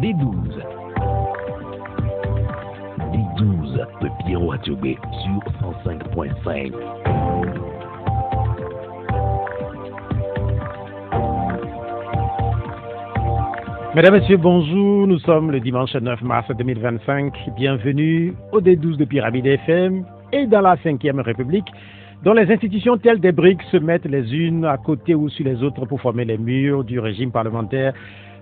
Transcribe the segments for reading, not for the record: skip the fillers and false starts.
D12. D12 de Pierrot Attiobé sur 105.5. Mesdames, Messieurs, bonjour. Nous sommes le dimanche 9 mars 2025. Bienvenue au D12 de Pyramide FM et dans la 5e République, dont les institutions telles des briques se mettent les unes à côté ou sur les autres pour former les murs du régime parlementaire.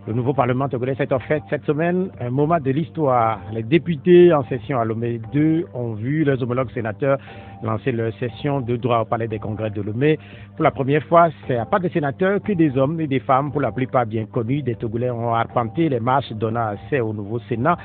Le nouveau Parlement togolais s'est offert cette semaine un moment de l'histoire. Les députés en session à Lomé 2 ont vu leurs homologues sénateurs lancer leur session de droit au Palais des Congrès de Lomé. Pour la première fois, c'est à part des sénateurs que des hommes et des femmes, pour la plupart bien connus, des Togolais ont arpenté les marches donnant accès au nouveau Sénat.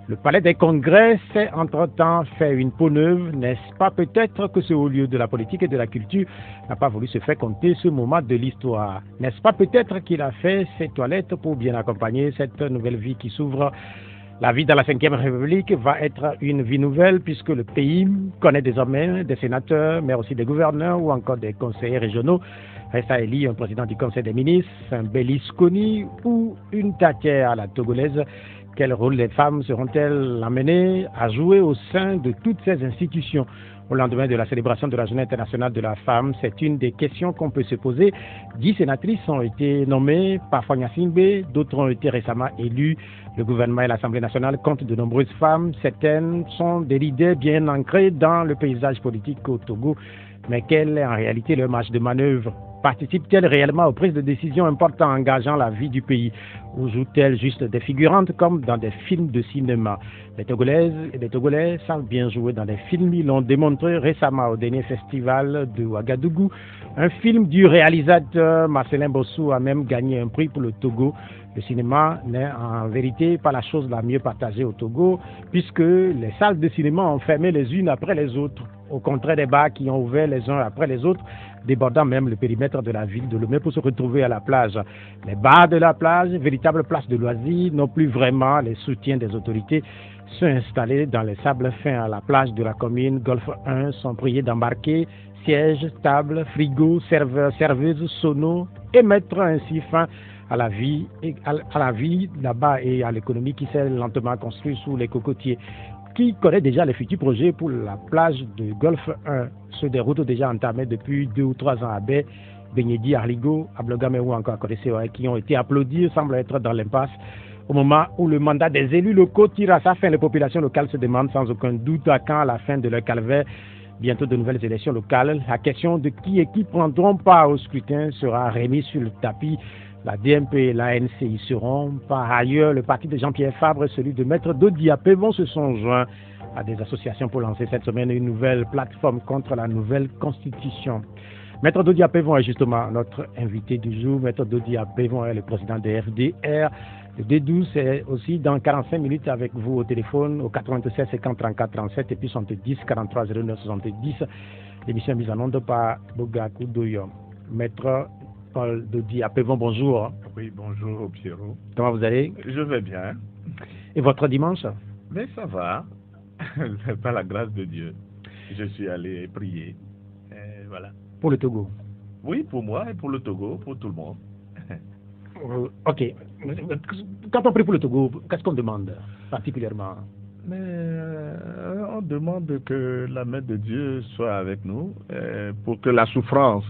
Le Palais des Congrès s'est entre-temps fait une peau neuve, n'est-ce pas? Peut-être que ce haut lieu de la politique et de la culture n'a pas voulu se faire compter ce moment de l'histoire. N'est-ce pas peut-être qu'il a fait ses toilettes pour bien accompagner cette nouvelle vie qui s'ouvre? La vie dans la 5e République va être une vie nouvelle puisque le pays connaît désormais des sénateurs, mais aussi des gouverneurs ou encore des conseillers régionaux. Reste à élire un président du Conseil des ministres, un Berlusconi ou une Tatière à la togolaise. Quel rôle les femmes seront-elles amenées à jouer au sein de toutes ces institutions? Au lendemain de la célébration de la Journée internationale de la femme, c'est une des questions qu'on peut se poser. 10 sénatrices ont été nommées par Fagna Singbe, d'autres ont été récemment élues. Le gouvernement et l'Assemblée nationale comptent de nombreuses femmes. Certaines sont des leaders bien ancrés dans le paysage politique au Togo. Mais quelle est en réalité leur marge de manœuvre? Participent-elles réellement aux prises de décisions importantes engageant la vie du pays? Ou jouent-elles juste des figurantes comme dans des films de cinéma? Les Togolaises et les Togolais savent bien jouer dans des films. Ils l'ont démontré récemment au dernier festival de Ouagadougou. Un film du réalisateur Marcelin Bossou a même gagné un prix pour le Togo. Le cinéma n'est en vérité pas la chose la mieux partagée au Togo, puisque les salles de cinéma ont fermé les unes après les autres, au contraire des bars qui ont ouvert les uns après les autres, débordant même le périmètre de la ville de Lomé pour se retrouver à la plage. Les bars de la plage, véritable place de loisirs, n'ont plus vraiment les soutiens des autorités. Ceux installés dans les sables fins à la plage de la commune Golfe 1 sont priés d'embarquer sièges, tables, frigos, serveurs, serveuses, sonos et mettre ainsi fin à la vie là-bas et à l'économie qui s'est lentement construite sous les cocotiers. Qui connaît déjà les futurs projets pour la plage de Golfe 1? Ceux des routes déjà entamés depuis 2 ou 3 ans à Baie, Benyedi, Arligo, Ablogame ou encore à Kodeseo, qui ont été applaudis, semblent être dans l'impasse. Au moment où le mandat des élus locaux tire à sa fin, les populations locales se demandent sans aucun doute à quand la fin de leur calvaire. Bientôt de nouvelles élections locales. La question de qui et qui prendront part au scrutin sera remise sur le tapis. La DMP et l'ANC y seront. Par ailleurs, le parti de Jean-Pierre Fabre et celui de Maître Dodi Apevon se sont joints à des associations pour lancer cette semaine une nouvelle plateforme contre la nouvelle constitution. Maître Dodi Apevon est justement notre invité du jour. Maître Dodi Apevon est le président de FDR. Le D12 c'est aussi dans 45 minutes avec vous au téléphone au 96 50 34 37 et puis 70 43 09 70. L'émission est mise en onde par Bogakou Doyo. Maître Paul Dodi Apevon, bonjour. Oui, bonjour Pierrot. Comment vous allez? Je vais bien. Et votre dimanche? Mais ça va. C'est par la grâce de Dieu. Je suis allé prier. Et voilà. Pour le Togo? Oui, pour moi et pour le Togo, pour tout le monde. Ok. Quand on prie pour le Togo, qu'est-ce qu'on demande particulièrement? Mais on demande que la main de Dieu soit avec nous pour que la souffrance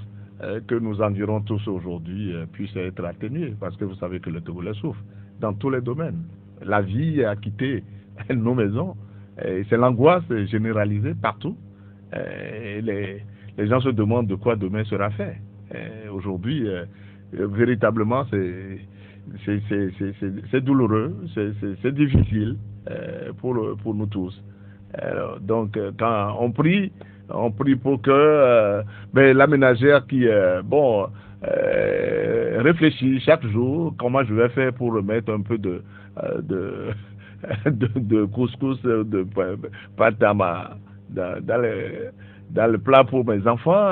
que nous endurons tous aujourd'hui puisse être atténuée, parce que vous savez que le Togolais souffre dans tous les domaines. La vie a quitté nos maisons, c'est l'angoisse généralisée partout. Les gens se demandent de quoi demain sera fait. Aujourd'hui, véritablement, c'est douloureux, c'est difficile pour nous tous. Donc, quand on prie pour que la ménagère qui réfléchit chaque jour comment je vais faire pour remettre un peu de couscous, de pâte dans le plat pour mes enfants,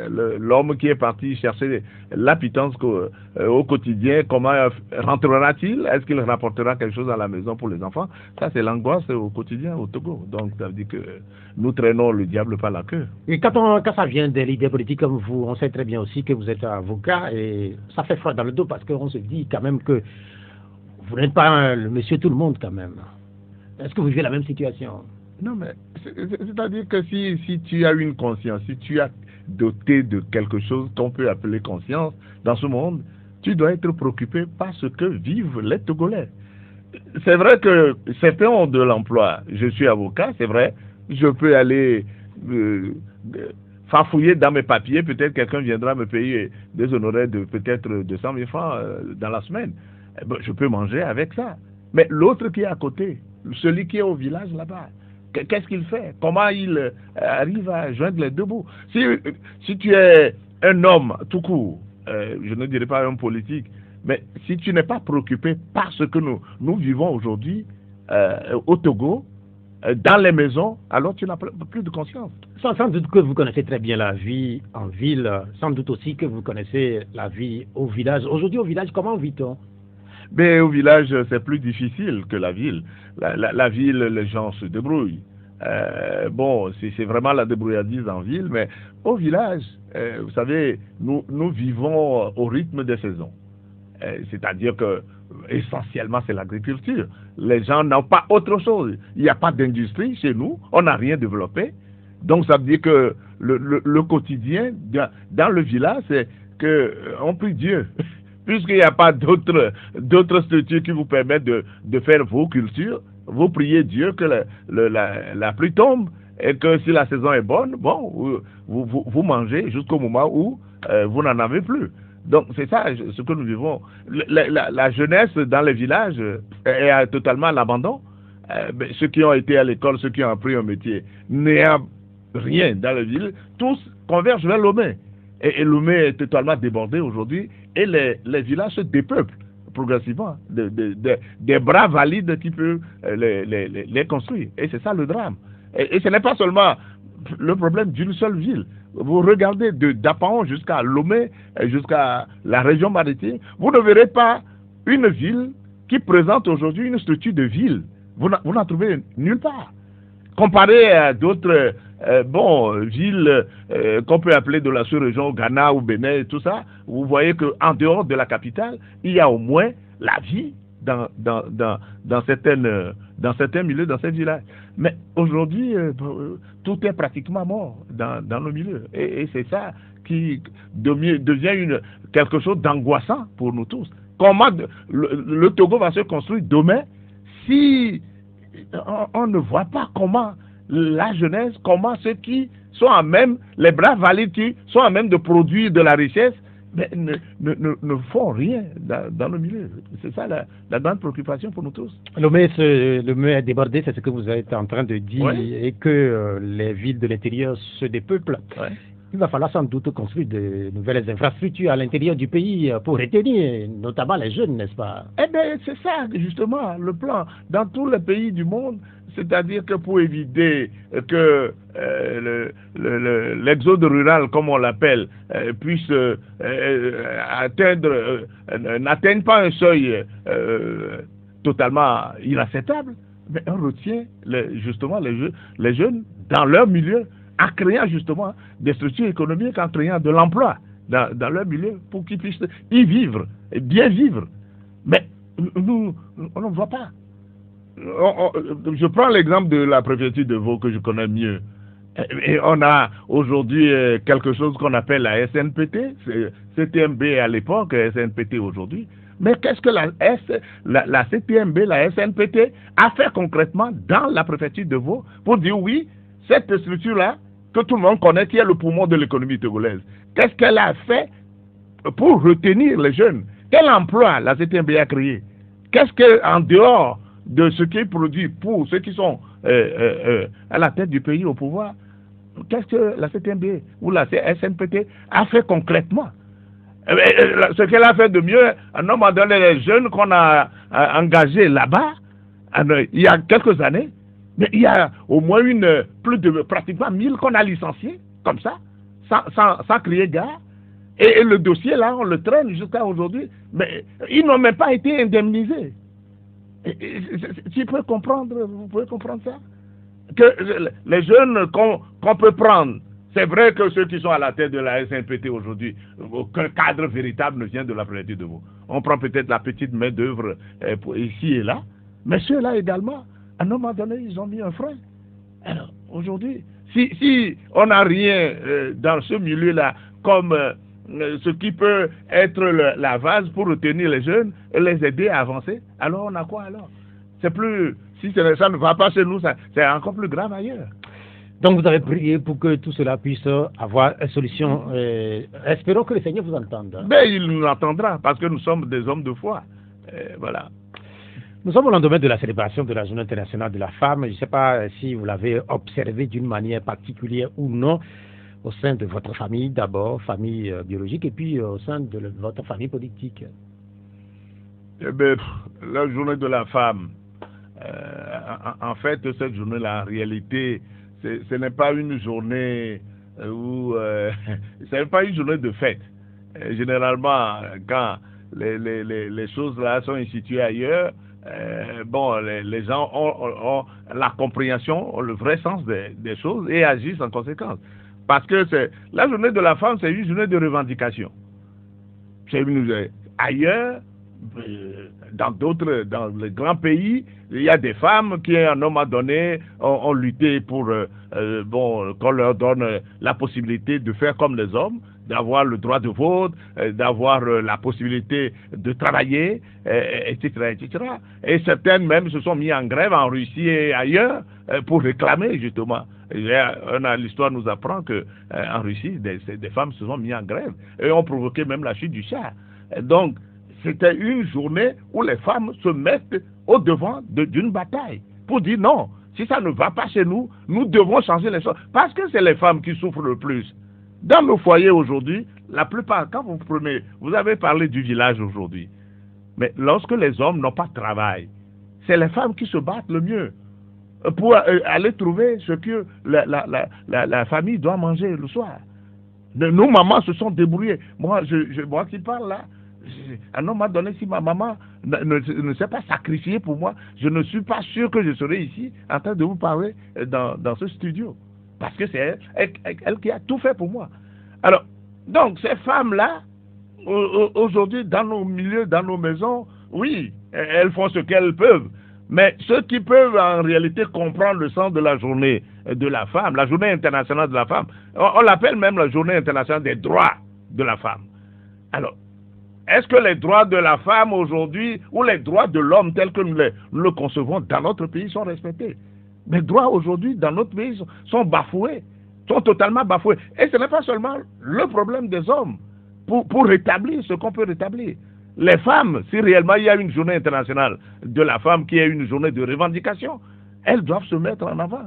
l'homme qui est parti chercher la pitance au quotidien, comment rentrera-t-il? Est-ce qu'il rapportera quelque chose à la maison pour les enfants? Ça, c'est l'angoisse au quotidien au Togo. Donc, ça veut dire que nous traînons le diable par la queue. Et quand ça vient des leaders politiques comme vous, on sait très bien aussi que vous êtes avocat et ça fait froid dans le dos parce qu'on se dit quand même que Vous n'êtes pas le monsieur tout le monde quand même. Est-ce que vous vivez la même situation? Non, mais c'est-à-dire que si tu as une conscience, si tu as doté de quelque chose qu'on peut appeler conscience dans ce monde, tu dois être préoccupé par ce que vivent les Togolais. C'est vrai que certains ont de l'emploi. Je suis avocat, c'est vrai. Je peux aller farfouiller dans mes papiers. Peut-être quelqu'un viendra me payer des honoraires de peut-être 200 000 francs dans la semaine. Eh ben, je peux manger avec ça. Mais l'autre qui est à côté, celui qui est au village là-bas, qu'est-ce qu'il fait? Comment il arrive à joindre les deux bouts? Si tu es un homme tout court, je ne dirais pas un politique, mais si tu n'es pas préoccupé par ce que nous vivons aujourd'hui au Togo, dans les maisons, alors tu n'as plus de conscience. Sans doute que vous connaissez très bien la vie en ville, sans doute aussi que vous connaissez la vie au village. Aujourd'hui au village, comment vit-on? Mais au village, c'est plus difficile que la ville. La ville, les gens se débrouillent. Bon, c'est vraiment la débrouillardise en ville, mais au village, vous savez, nous vivons au rythme des saisons. C'est-à-dire que essentiellement c'est l'agriculture. Les gens n'ont pas autre chose. Il n'y a pas d'industrie chez nous, on n'a rien développé. Donc ça veut dire que le quotidien dans le village, c'est qu'on prie Dieu. Puisqu'il n'y a pas d'autres structures qui vous permettent de faire vos cultures, vous priez Dieu que la pluie tombe et que si la saison est bonne, bon, vous mangez jusqu'au moment où vous n'en avez plus. Donc c'est ça ce que nous vivons. La jeunesse dans les villages est totalement à l'abandon. Ceux qui ont été à l'école, ceux qui ont appris un métier, n'ayant rien dans la ville, tous convergent vers Lomé. Et Lomé est totalement débordé aujourd'hui et les villages se dépeuplent progressivement des bras valides qui peuvent les construire. Et c'est ça le drame. Et ce n'est pas seulement le problème d'une seule ville. Vous regardez d'Apaon jusqu'à Lomé, jusqu'à la région maritime, vous ne verrez pas une ville qui présente aujourd'hui une structure de ville. Vous n'en trouvez nulle part. Comparé à d'autres villes qu'on peut appeler de la sous-région, Ghana ou Bénin et tout ça, vous voyez qu'en dehors de la capitale, il y a au moins la vie dans certains milieux, dans ces villages. Mais aujourd'hui, tout est pratiquement mort dans nos milieux. Et c'est ça qui devient quelque chose d'angoissant pour nous tous. Comment le Togo va se construire demain si on ne voit pas comment la jeunesse, comment ceux qui sont à même, les bras valides qui sont à même de produire de la richesse, mais ne font rien dans le milieu. C'est ça la grande préoccupation pour nous tous. Le mur est débordé, c'est ce que vous êtes en train de dire, oui. Et que les villes de l'intérieur se dépeuplent. Oui. Il va falloir sans doute construire de nouvelles infrastructures à l'intérieur du pays pour retenir notamment les jeunes, n'est-ce pas? Eh bien, c'est ça, justement, le plan. Dans tous les pays du monde, c'est-à-dire que pour éviter que l'exode rural, comme on l'appelle, puisse n'atteigne pas un seuil totalement inacceptable, mais on retient justement les jeunes dans leur milieu, en créant justement des structures économiques, en créant de l'emploi dans leur milieu pour qu'ils puissent y vivre, et bien vivre. Mais nous, on ne voit pas. Je prends l'exemple de la préfecture de Vaud que je connais mieux. Et on a aujourd'hui quelque chose qu'on appelle la SNPT, CTMB à l'époque, SNPT aujourd'hui. Mais qu'est-ce que la CTMB, la SNPT a fait concrètement dans la préfecture de Vaud pour dire oui, cette structure-là, que tout le monde connaît, qui est le poumon de l'économie togolaise, qu'est-ce qu'elle a fait pour retenir les jeunes? Quel emploi la CTMB a créé? Qu'est-ce qu'en dehors de ce qui est produit pour ceux qui sont à la tête du pays au pouvoir, qu'est-ce que la CTMB ou la SNPT a fait concrètement? Ce qu'elle a fait de mieux, un homme a donné les jeunes qu'on a engagés là-bas, il y a quelques années, mais il y a au moins plus de pratiquement 1000 qu'on a licenciés, comme ça, sans crier gare. Et le dossier là, on le traîne jusqu'à aujourd'hui, mais ils n'ont même pas été indemnisés. Vous pouvez comprendre ça? Que les jeunes qu'on peut prendre C'est vrai que ceux qui sont à la tête de la SNPT aujourd'hui, aucun cadre véritable ne vient de la préfecture de Vaud. On prend peut-être la petite main d'œuvre ici et là, mais ceux-là également, à un moment donné, ils ont mis un frein. Alors, aujourd'hui, si on n'a rien dans ce milieu-là comme ce qui peut être la base pour retenir les jeunes et les aider à avancer, alors on a quoi alors? C'est plus, si ça ne va pas chez nous, c'est encore plus grave ailleurs. Donc vous avez prié pour que tout cela puisse avoir une solution. Espérons que le Seigneur vous entende. Mais il nous entendra parce que nous sommes des hommes de foi. Voilà. Nous sommes au lendemain de la célébration de la Journée internationale de la femme. Je ne sais pas si vous l'avez observé d'une manière particulière ou non au sein de votre famille d'abord, famille biologique, et puis au sein de votre famille politique. Eh bien, la Journée de la femme, en fait, cette journée-là, en réalité, ce n'est pas une journée où ce n'est pas une journée de fête. Généralement, quand les choses là sont instituées ailleurs, bon, les gens ont la compréhension, ont le vrai sens des choses et agissent en conséquence. Parce que la journée de la femme, c'est une journée de revendication. Ailleurs, dans les grands pays, il y a des femmes qui, à un moment donné, ont lutté pour qu'on leur donne la possibilité de faire comme les hommes, d'avoir le droit de vote, d'avoir la possibilité de travailler, etc., etc. Et certaines même se sont mis en grève en Russie et ailleurs pour réclamer justement. L'histoire nous apprend que en Russie, des femmes se sont mis en grève et ont provoqué même la chute du Shah. Donc, c'était une journée où les femmes se mettent au devant d'une bataille pour dire non, si ça ne va pas chez nous, nous devons changer les choses. Parce que c'est les femmes qui souffrent le plus. Dans nos foyers aujourd'hui, la plupart, quand vous prenez, vous avez parlé du village aujourd'hui, mais lorsque les hommes n'ont pas de travail, c'est les femmes qui se battent le mieux pour aller trouver ce que la famille doit manger le soir. Nos mamans se sont débrouillées. Moi qui parle là, à un moment donné, si ma maman ne s'est pas sacrifiée pour moi, je ne suis pas sûr que je serai ici en train de vous parler dans ce studio. Parce que c'est elle qui a tout fait pour moi. Alors, donc, ces femmes-là, aujourd'hui, dans nos milieux, dans nos maisons, oui, elles font ce qu'elles peuvent. Mais ceux qui peuvent en réalité comprendre le sens de la journée de la femme, la journée internationale de la femme, on l'appelle même la journée internationale des droits de la femme. Alors, est-ce que les droits de la femme aujourd'hui, ou les droits de l'homme tels que nous le concevons dans notre pays sont respectés? Les droits aujourd'hui dans notre pays sont bafoués, sont totalement bafoués. Et ce n'est pas seulement le problème des hommes pour rétablir ce qu'on peut rétablir. Les femmes, si réellement il y a une journée internationale de la femme qui est une journée de revendication, elles doivent se mettre en avant,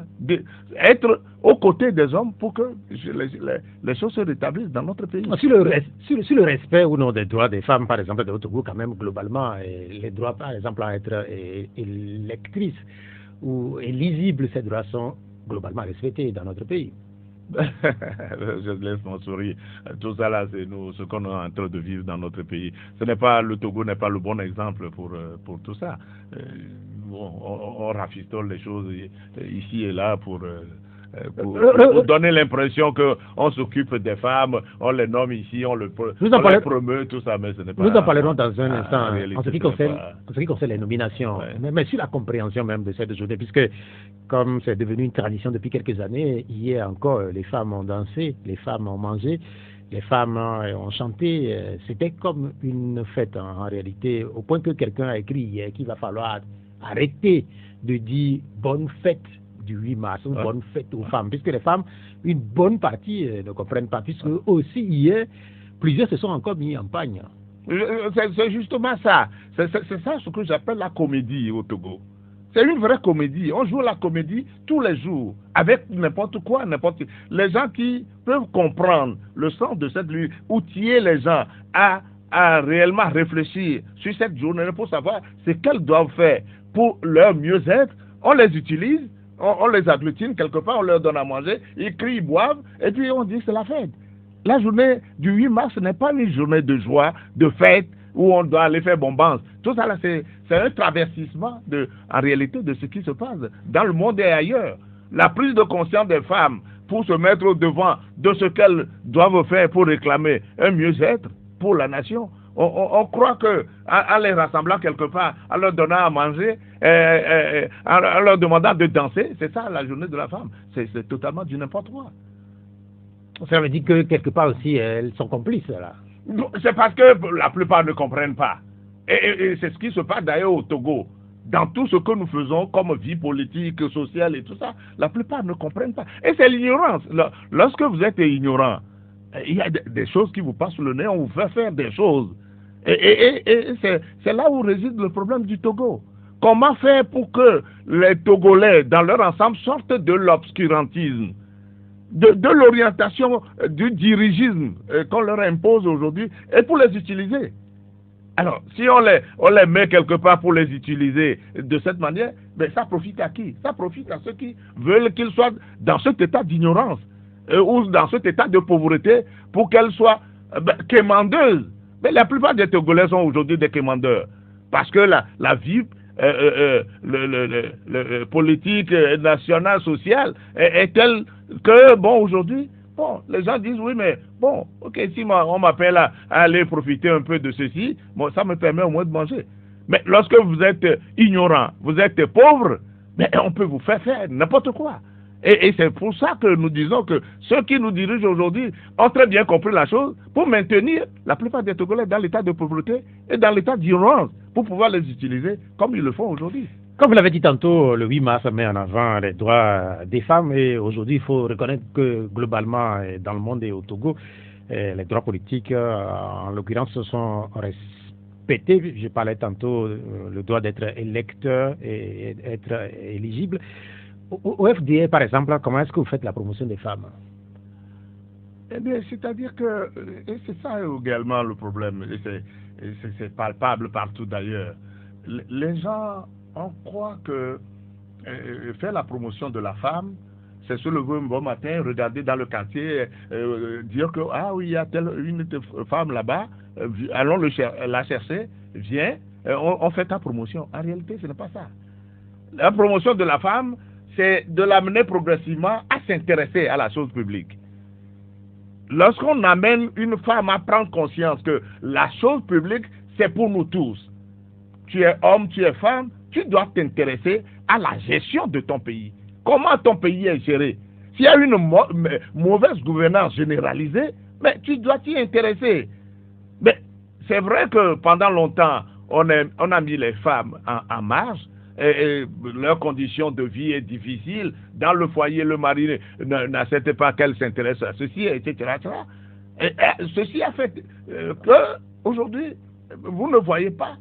être aux côtés des hommes pour que les choses se rétablissent dans notre pays. Sur le respect ou non des droits des femmes, par exemple, de votre goût, quand même, globalement, les droits, par exemple, à être électrice ou éligible, ces droits sont globalement respectés dans notre pays. Je laisse mon sourire. Tout ça là, c'est ce qu'on est en train de vivre dans notre pays. Le Togo n'est pas le bon exemple pour tout ça. On rafistole les choses ici et là pour donner l'impression qu'on s'occupe des femmes, on les nomme ici, on les promeut, tout ça, mais ce n'est pas... Nous en parlerons dans un instant en ce qui concerne les nominations, ouais. mais sur la compréhension même de cette journée, puisque comme c'est devenu une tradition depuis quelques années, hier encore, les femmes ont dansé, les femmes ont mangé, les femmes ont chanté, c'était comme une fête en réalité, au point que quelqu'un a écrit hier qu'il va falloir arrêter de dire bonne fête du 8 mars, une bonne fête aux femmes, puisque les femmes, une bonne partie ne comprennent pas, puisque aussi hier, plusieurs se sont encore mis en pagne. C'est justement ça. C'est ça ce que j'appelle la comédie au Togo. C'est une vraie comédie. On joue la comédie tous les jours, avec n'importe quoi, n'importe qui. Les gens qui peuvent comprendre le sens de cette lutte, outiller les gens à réellement réfléchir sur cette journée pour savoir ce qu'elles doivent faire pour leur mieux-être, on les utilise, on les agglutine quelque part, on leur donne à manger, ils crient, ils boivent, et puis on dit c'est la fête. La journée du 8 mars n'est pas une journée de joie, de fête, où on doit aller faire bombance. Tout ça, là, c'est un traversissement, en réalité, de ce qui se passe dans le monde et ailleurs. La prise de conscience des femmes pour se mettre au devant de ce qu'elles doivent faire pour réclamer un mieux-être pour la nation. On croit que en les rassemblant quelque part, en leur donnant à manger, en leur demandant de danser, c'est ça la journée de la femme. C'est totalement du n'importe quoi. Ça veut dire que quelque part aussi, elles sont complices, là. C'est parce que la plupart ne comprennent pas. Et c'est ce qui se passe d'ailleurs au Togo. Dans tout ce que nous faisons comme vie politique, sociale et tout ça, la plupart ne comprennent pas. Et c'est l'ignorance. Lorsque vous êtes ignorant, il y a des choses qui vous passent sous le nez, on vous fait faire des choses. Et c'est là où réside le problème du Togo. Comment faire pour que les Togolais, dans leur ensemble, sortent de l'obscurantisme, de l'orientation, du dirigisme qu'on leur impose aujourd'hui, et pour les utiliser? Alors, si on les met quelque part pour les utiliser de cette manière, ben ça profite à qui? Ça profite à ceux qui veulent qu'ils soient dans cet état d'ignorance ou dans cet état de pauvreté pour qu'elles soient quémandeuses. Mais la plupart des Togolais sont aujourd'hui des quémandeurs parce que la vie politique, nationale, sociale est telle que, bon, aujourd'hui, bon, les gens disent, oui, mais bon, ok, si on m'appelle à aller profiter un peu de ceci, bon, ça me permet au moins de manger. Mais lorsque vous êtes ignorant, vous êtes pauvre, mais on peut vous faire n'importe quoi. Et c'est pour ça que nous disons que ceux qui nous dirigent aujourd'hui ont très bien compris la chose pour maintenir la plupart des Togolais dans l'état de pauvreté et dans l'état d'ignorance pour pouvoir les utiliser comme ils le font aujourd'hui. Comme vous l'avez dit tantôt, le 8 mars met en avant les droits des femmes et aujourd'hui il faut reconnaître que globalement dans le monde et au Togo, les droits politiques en l'occurrence sont respectés. Je parlais tantôt le droit d'être électeur et être éligible. Au FDA, par exemple, comment est-ce que vous faites la promotion des femmes? Eh bien, c'est-à-dire que, et c'est ça également le problème, et c'est palpable partout d'ailleurs. Les gens, on croit que faire la promotion de la femme, c'est se lever un bon matin, regarder dans le quartier, dire que, ah oui, il y a une femme là-bas, allons la chercher, viens, on fait ta promotion. En réalité, ce n'est pas ça. La promotion de la femme, c'est de l'amener progressivement à s'intéresser à la chose publique. Lorsqu'on amène une femme à prendre conscience que la chose publique, c'est pour nous tous. Tu es homme, tu es femme, tu dois t'intéresser à la gestion de ton pays. Comment ton pays est géré? S'il y a une mauvaise gouvernance généralisée, mais tu dois t'y intéresser. Mais c'est vrai que pendant longtemps, on a mis les femmes en marge, et leurs conditions de vie est difficile. Dans le foyer, le mari n'accepte pas qu'elle s'intéresse à ceci, etc. Et ceci a fait que aujourd'hui, vous ne voyez pas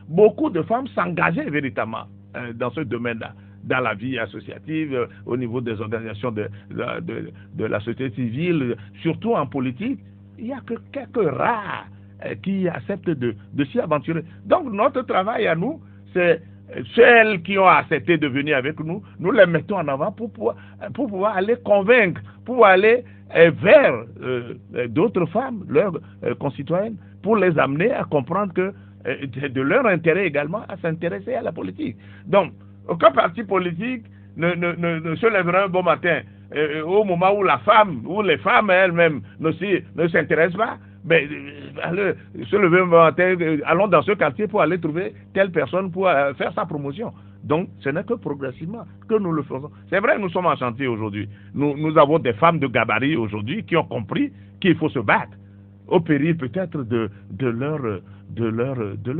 beaucoup de femmes s'engager véritablement dans ce domaine-là, dans la vie associative, au niveau des organisations de la société civile, surtout en politique. Il n'y a que quelques rares qui acceptent de s'y aventurer. Donc notre travail à nous, c'est celles qui ont accepté de venir avec nous, nous les mettons en avant pour pouvoir aller convaincre, pour aller vers d'autres femmes, leurs concitoyennes, pour les amener à comprendre que c'est de leur intérêt également à s'intéresser à la politique. Donc, aucun parti politique ne se lèvera un bon matin au moment où les femmes elles-mêmes ne s'intéressent pas. Ben, allez, se lever un matin, allons dans ce quartier pour aller trouver telle personne pour faire sa promotion. Donc, ce n'est que progressivement que nous le faisons. C'est vrai, nous sommes en chantier aujourd'hui. Nous avons des femmes de gabarit aujourd'hui qui ont compris qu'il faut se battre, au péril peut-être de leur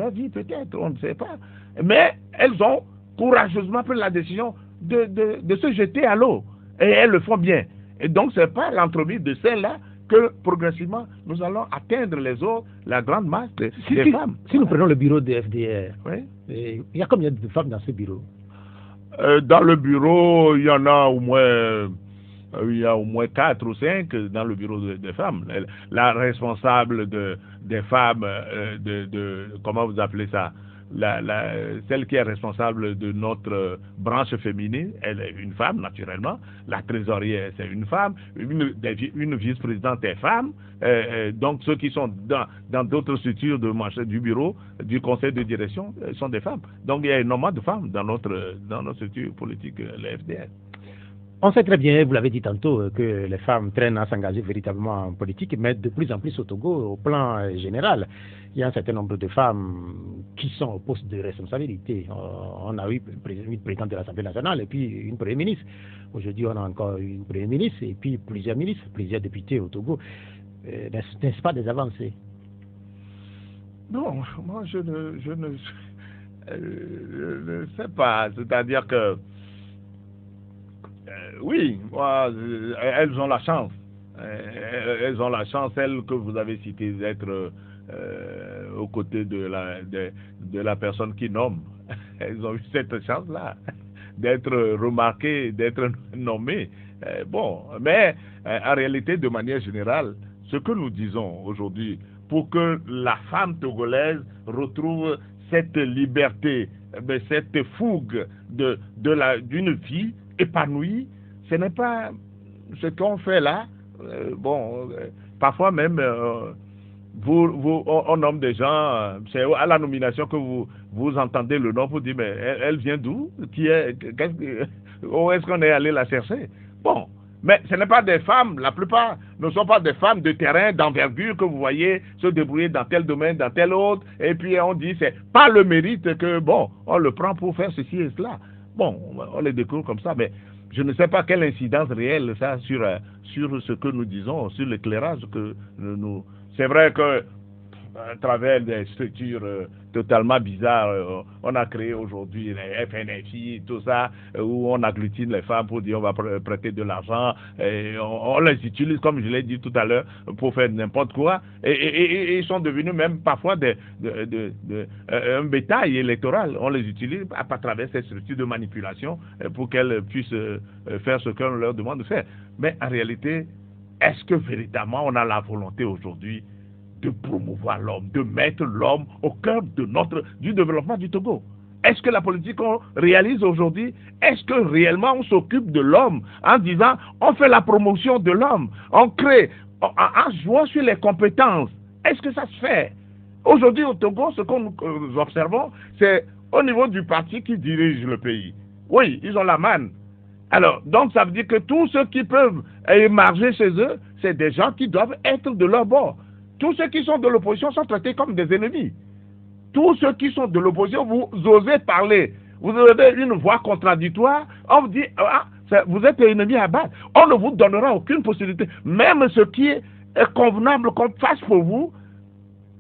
vie, peut-être, on ne sait pas. Mais elles ont courageusement pris la décision de se jeter à l'eau. Et elles le font bien. Et donc, ce n'est pas l'entremise de celles-là que progressivement, nous allons atteindre les autres, la grande masse des femmes. Si nous prenons le bureau de FDR, oui. Il y a combien de femmes dans ce bureau? Dans le bureau, il y en a au moins 4 ou 5 dans le bureau des femmes. La responsable des femmes, comment vous appelez ça? Celle qui est responsable de notre branche féminine, elle est une femme, naturellement. La trésorière, c'est une femme. Une vice-présidente est femme. Donc, ceux qui sont dans d'autres structures du bureau, du conseil de direction, sont des femmes. Donc, il y a énormément de femmes dans notre structure politique, le FDR. On sait très bien, vous l'avez dit tantôt, que les femmes traînent à s'engager véritablement en politique, mais de plus en plus au Togo, au plan général. Il y a un certain nombre de femmes qui sont au poste de responsabilité. On a eu une présidente de l'Assemblée nationale et puis une première ministre. Aujourd'hui, on a encore une première ministre et puis plusieurs ministres, plusieurs députés au Togo. N'est-ce pas des avancées? Non, moi je ne sais pas. C'est-à-dire que oui, moi, elles ont la chance. Elles ont la chance, celles que vous avez citées, d'être aux côtés de la personne qui nomme. Elles ont eu cette chance-là, d'être remarquées, d'être nommées. Bon, mais en réalité, de manière générale, ce que nous disons aujourd'hui, pour que la femme togolaise retrouve cette liberté, cette fougue d'une vie épanouie, ce n'est pas ce qu'on fait là. Parfois même, on nomme des gens, c'est à la nomination que vous entendez le nom, vous dites, mais elle vient d'où? Où est-ce qu'on est allé la chercher? Bon, mais ce n'est pas des femmes, la plupart ne sont pas des femmes de terrain, d'envergure que vous voyez se débrouiller dans tel domaine, dans tel autre, et puis on dit c'est pas le mérite que, bon, on le prend pour faire ceci et cela. Bon, on les découvre comme ça, mais je ne sais pas quelle incidence réelle ça a sur ce que nous disons, sur l'éclairage que nous... C'est vrai que à travers des structures totalement bizarres, on a créé aujourd'hui les FNFI, tout ça, où on agglutine les femmes pour dire on va prêter de l'argent, et on les utilise, comme je l'ai dit tout à l'heure, pour faire n'importe quoi, et ils sont devenus même parfois un bétail électoral. On les utilise à travers ces structures de manipulation pour qu'elles puissent faire ce qu'on leur demande de faire. Mais en réalité, est-ce que véritablement on a la volonté aujourd'hui de promouvoir l'homme, de mettre l'homme au cœur du développement du Togo? Est-ce que la politique qu'on réalise aujourd'hui, est-ce que réellement on s'occupe de l'homme en disant on fait la promotion de l'homme, on crée, en jouant sur les compétences? Est-ce que ça se fait? Aujourd'hui au Togo, ce que nous observons, c'est au niveau du parti qui dirige le pays. Oui, ils ont la manne. Alors, donc ça veut dire que tous ceux qui peuvent émarger chez eux, c'est des gens qui doivent être de leur bord. Tous ceux qui sont de l'opposition sont traités comme des ennemis. Tous ceux qui sont de l'opposition, vous osez parler. Vous avez une voix contradictoire. On vous dit, vous êtes ennemi à battre. On ne vous donnera aucune possibilité. Même ce qui est convenable qu'on fasse pour vous,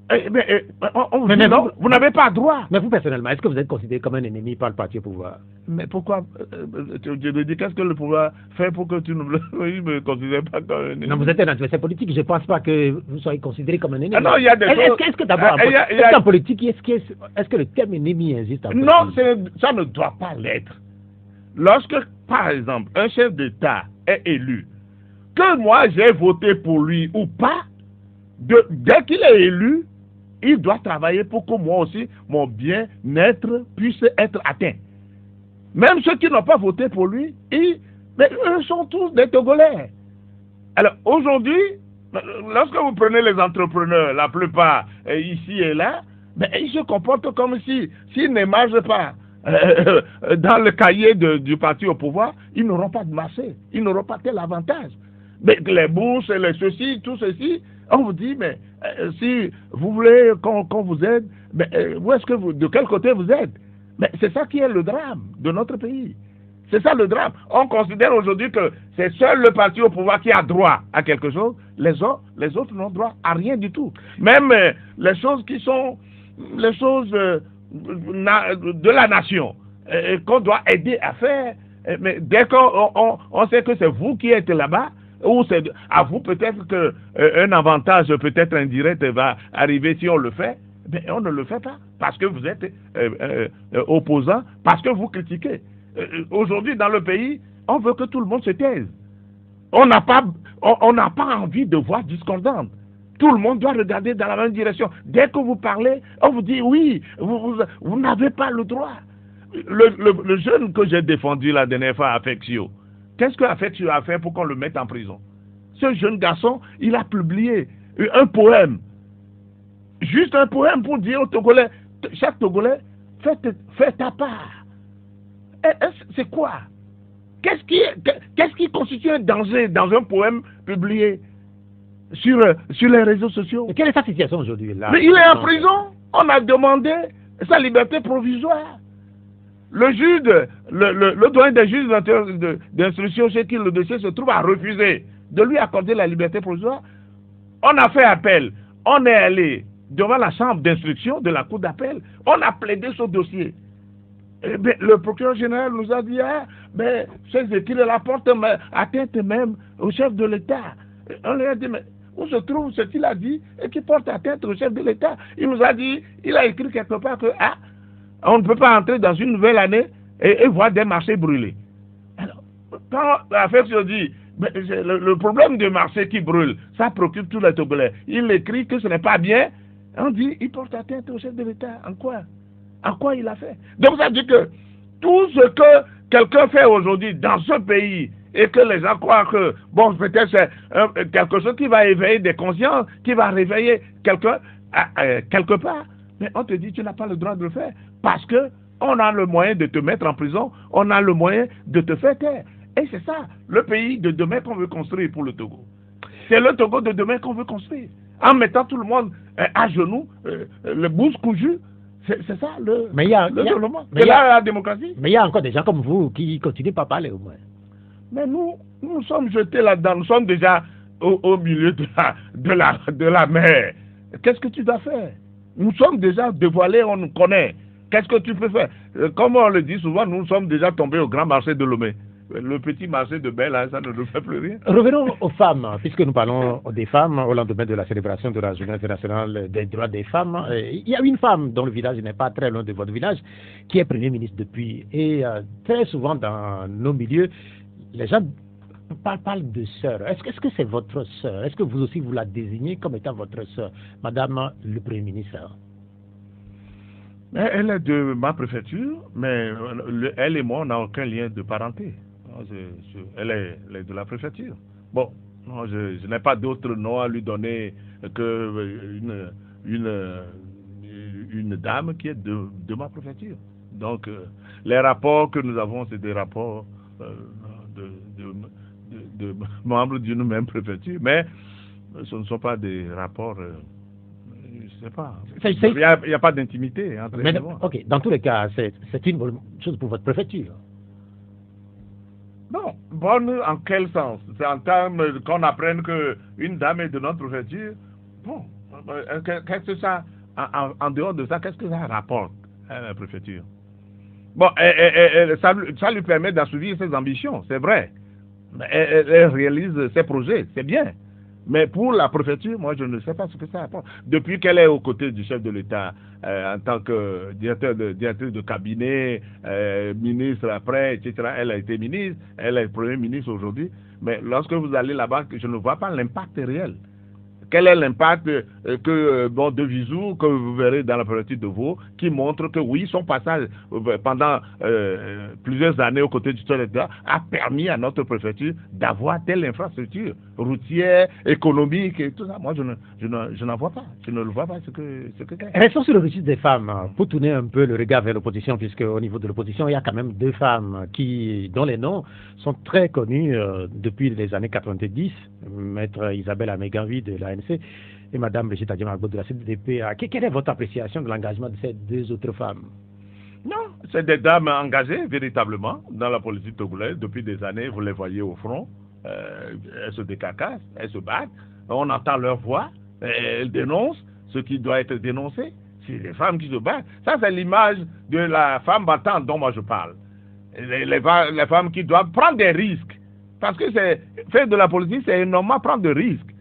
on vous dit non, vous n'avez pas droit. Mais vous, personnellement, est-ce que vous êtes considéré comme un ennemi par le parti au pouvoir? Mais pourquoi je me dis, qu'est-ce que le pouvoir fait pour que tu ne me considères pas comme un ennemi? Non, vous êtes un adversaire politique. Je ne pense pas que vous soyez considéré comme un ennemi. Non, il y a des choses... Est-ce que d'abord, en politique, est-ce que le terme ennemi existe en politique? Non, ça ne doit pas l'être. Lorsque, par exemple, un chef d'État est élu, que moi j'ai voté pour lui ou pas, dès qu'il est élu, il doit travailler pour que moi aussi, mon bien-être puisse être atteint. Même ceux qui n'ont pas voté pour lui, mais eux sont tous des Togolais. Alors aujourd'hui, lorsque vous prenez les entrepreneurs, la plupart ici et là, mais ils se comportent comme s'ils n'émargent pas dans le cahier du parti au pouvoir, ils n'auront pas de marché, ils n'auront pas tel avantage. Mais les bourses, les ceci, tout ceci, on vous dit, mais si vous voulez qu'on vous aide, mais de quel côté vous êtes? Mais c'est ça qui est le drame de notre pays. C'est ça le drame. On considère aujourd'hui que c'est seul le parti au pouvoir qui a droit à quelque chose. Les autres n'ont droit à rien du tout. Même les choses qui sont les choses de la nation, qu'on doit aider à faire, mais dès qu'on sait que c'est vous qui êtes là-bas, ou c'est à vous peut-être qu'un avantage peut-être indirect va arriver si on le fait, mais on ne le fait pas parce que vous êtes opposant, parce que vous critiquez. Aujourd'hui dans le pays, on veut que tout le monde se taise. On n'a pas envie de voix discordantes. Tout le monde doit regarder dans la même direction. Dès que vous parlez, on vous dit oui, vous n'avez pas le droit. Le jeune que j'ai défendu la dernière fois, Affectio, qu'est-ce que Affectio a fait pour qu'on le mette en prison? Ce jeune garçon, il a publié un poème. Juste un poème pour dire aux Togolais, chaque Togolais, fais ta part. C'est quoi? qu'est-ce qui constitue un danger dans un poème publié sur les réseaux sociaux? Et quelle est sa situation aujourd'hui là? Mais il est en prison. On a demandé sa liberté provisoire. Le juge, le doyen des juges d'instruction chez qui le dossier se trouve a refusé de lui accorder la liberté provisoire. On a fait appel. On est allé devant la chambre d'instruction de la cour d'appel. On a plaidé ce dossier. Eh bien, le procureur général nous a dit, ces écrits-là portent atteinte même au chef de l'État. On lui a dit, mais où se trouve ce qu'il a dit et qui porte atteinte au chef de l'État? Il nous a dit, il a écrit quelque part que on ne peut pas entrer dans une nouvelle année et voir des marchés brûlés. Alors, quand l'affaire se dit, le problème des marchés qui brûlent, ça préoccupe tous les Togolais. Il écrit que ce n'est pas bien. On dit, il porte atteinte au chef de l'État. En quoi? En quoi il a fait? Donc ça veut dire que tout ce que quelqu'un fait aujourd'hui dans ce pays et que les gens croient que, bon, peut-être c'est quelque chose qui va éveiller des consciences, qui va réveiller quelqu'un quelque part, mais on te dit tu n'as pas le droit de le faire parce que on a le moyen de te mettre en prison, on a le moyen de te faire taire. Et c'est ça, le pays de demain qu'on veut construire pour le Togo. C'est le Togo de demain qu'on veut construire. En mettant tout le monde à genoux, le bouche cousue. C'est ça le développement. C'est là la démocratie. Mais il y a encore des gens comme vous qui continuent pas à parler au moins. Mais nous sommes jetés là-dedans. Nous sommes déjà au milieu de la mer. Qu'est-ce que tu dois faire? Nous sommes déjà dévoilés, on nous connaît. Qu'est-ce que tu peux faire? Comme on le dit souvent, nous sommes déjà tombés au grand marché de Lomé. Le petit marché de Bel, ça ne nous fait plus rien. Revenons aux femmes, puisque nous parlons des femmes au lendemain de la célébration de la Journée internationale des droits des femmes. Il y a une femme dont le village n'est pas très loin de votre village, qui est Premier ministre depuis. Et très souvent dans nos milieux, les gens parlent de sœur. Est-ce que c'est votre sœur? Est-ce que vous aussi vous la désignez comme étant votre sœur, Madame le Premier ministre? Elle est de ma préfecture, mais elle et moi, on n'a aucun lien de parenté. Elle est de la préfecture. Bon, non, je n'ai pas d'autre nom à lui donner que une dame qui est de ma préfecture. Donc, les rapports que nous avons, c'est des rapports de membres d'une même préfecture, mais ce ne sont pas des rapports, je ne sais pas. Il n'y a pas d'intimité entre les deux. Ok, dans tous les cas, c'est une bonne chose pour votre préfecture. Non, bonne en quel sens? C'est en termes qu'on apprenne qu'une dame est de notre préfecture. Bon, qu'est-ce que ça, en dehors de ça, qu'est-ce que ça rapporte à la préfecture? Bon, ça lui permet d'assouvir ses ambitions, c'est vrai. Elle réalise ses projets, c'est bien. Mais pour la préfecture, moi, je ne sais pas ce que ça apporte. Depuis qu'elle est aux côtés du chef de l'État, en tant que directrice de cabinet, ministre après, etc., elle a été ministre, elle est Premier ministre aujourd'hui. Mais lorsque vous allez là-bas, je ne vois pas l'impact réel. Quel est l'impact de Vizou que vous verrez dans la préfecture de Vaud, qui montre que oui, son passage pendant plusieurs années aux côtés du chef de l'État a permis à notre préfecture d'avoir telle infrastructure routière, économique et tout ça. Moi, je n'en vois pas. Je ne le vois pas ce que c'est. Restons sur le registre des femmes, pour tourner un peu le regard vers l'opposition, puisque au niveau de l'opposition, il y a quand même deux femmes dont les noms sont très connus depuis les années 90, Maître Isabelle Améganvi de l'ANC et Madame Brigitte Adjamagbo de la CDP. Quelle est votre appréciation de l'engagement de ces deux autres femmes? Non, c'est des dames engagées véritablement dans la politique togolaise depuis des années. Vous les voyez au front, elles se décacassent, elles se battent, on entend leur voix, elles dénoncent ce qui doit être dénoncé. C'est les femmes qui se battent. Ça, c'est l'image de la femme battante dont moi je parle. Les femmes qui doivent prendre des risques. Parce que faire de la politique, c'est énormément prendre des risques.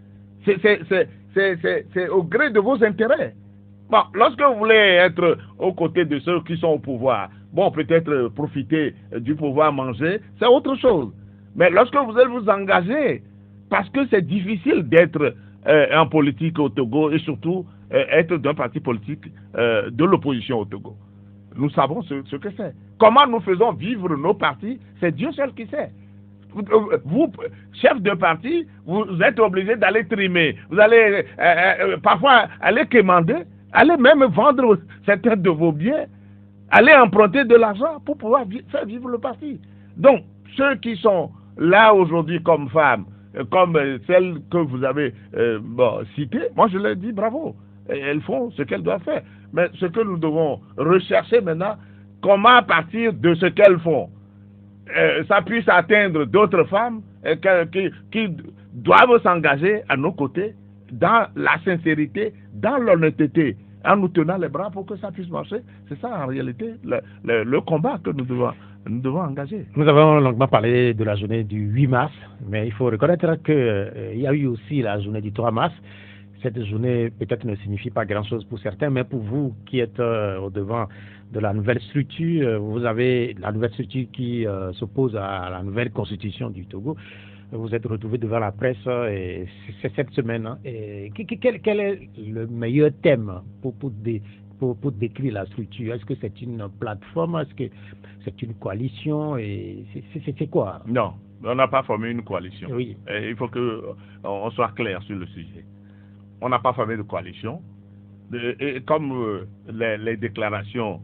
C'est au gré de vos intérêts. Bon, lorsque vous voulez être aux côtés de ceux qui sont au pouvoir, bon, peut-être profiter du pouvoir manger, c'est autre chose. Mais lorsque vous allez vous engager, parce que c'est difficile d'être en politique au Togo et surtout être d'un parti politique de l'opposition au Togo. Nous savons ce que c'est. Comment nous faisons vivre nos partis, c'est Dieu seul qui sait. Vous, chef de parti, vous êtes obligé d'aller trimer. Vous allez parfois aller quémander, aller même vendre certains de vos biens, aller emprunter de l'argent pour pouvoir faire vivre le parti. Donc, ceux qui sont là aujourd'hui comme femmes, comme celles que vous avez citées, moi je leur dis bravo. Elles font ce qu'elles doivent faire. Mais ce que nous devons rechercher maintenant, comment à partir de ce qu'elles font, ça puisse atteindre d'autres femmes qui doivent s'engager à nos côtés dans la sincérité, dans l'honnêteté, en nous tenant les bras pour que ça puisse marcher. C'est ça en réalité le combat que nous devons engager. Nous avons longuement parlé de la journée du 8 mars, mais il faut reconnaître qu'il y a eu aussi la journée du 3 mars. Cette journée peut-être ne signifie pas grand-chose pour certains, mais pour vous qui êtes au devant de la nouvelle structure, vous avez la nouvelle structure qui s'oppose à la nouvelle constitution du Togo. Vous êtes retrouvé devant la presse et c'est cette semaine. Hein, et quel est le meilleur thème pour décrire la structure? Est-ce que c'est une plateforme? Est-ce que c'est une coalition? Et c'est quoi? Non, on n'a pas formé une coalition. Oui. Et il faut qu'on soit clair sur le sujet. On n'a pas formé de coalition. Et comme les déclarations,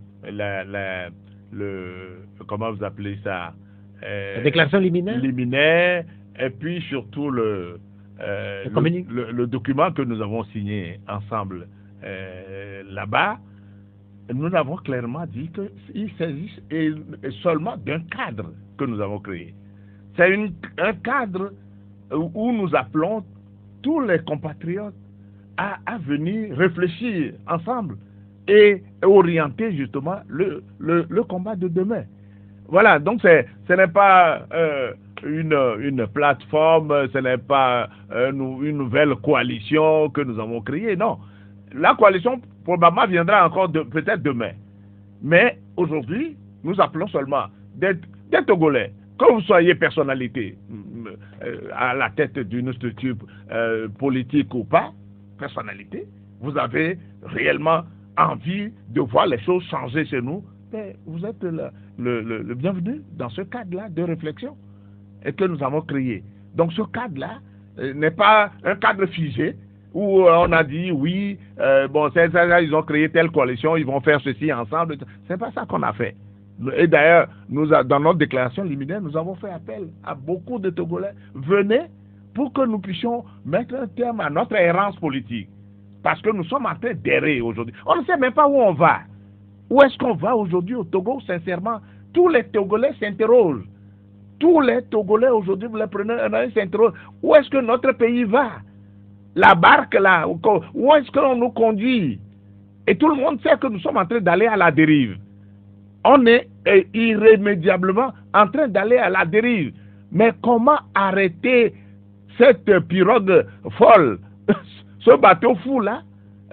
comment vous appelez ça? La déclaration liminaire? Liminaire, et puis surtout le document que nous avons signé ensemble là-bas, nous avons clairement dit qu'il s'agit seulement d'un cadre que nous avons créé. C'est un cadre où nous appelons tous les compatriotes à venir réfléchir ensemble et orienter justement le combat de demain. Voilà, donc ce n'est pas une plateforme, ce n'est pas une nouvelle coalition que nous avons créée, non. La coalition probablement viendra encore peut-être demain. Mais aujourd'hui, nous appelons seulement des Togolais, que vous soyez personnalité à la tête d'une structure politique ou pas, personnalité, vous avez réellement envie de voir les choses changer chez nous, mais vous êtes le bienvenu dans ce cadre-là de réflexion et que nous avons créé. Donc ce cadre-là n'est pas un cadre figé où on a dit oui, ils ont créé telle coalition, ils vont faire ceci ensemble. C'est pas ça qu'on a fait. Et d'ailleurs, dans notre déclaration liminaire, nous avons fait appel à beaucoup de Togolais. Venez pour que nous puissions mettre un terme à notre errance politique. Parce que nous sommes en train d'errer aujourd'hui. On ne sait même pas où on va. Où est-ce qu'on va aujourd'hui au Togo, sincèrement? Tous les Togolais s'interrogent. Tous les Togolais aujourd'hui, vous les prenez, ils s'interrogent. Où est-ce que notre pays va? La barque là, où est-ce qu'on nous conduit? Et tout le monde sait que nous sommes en train d'aller à la dérive. On est irrémédiablement en train d'aller à la dérive. Mais comment arrêter cette pirogue folle, ce bateau fou là,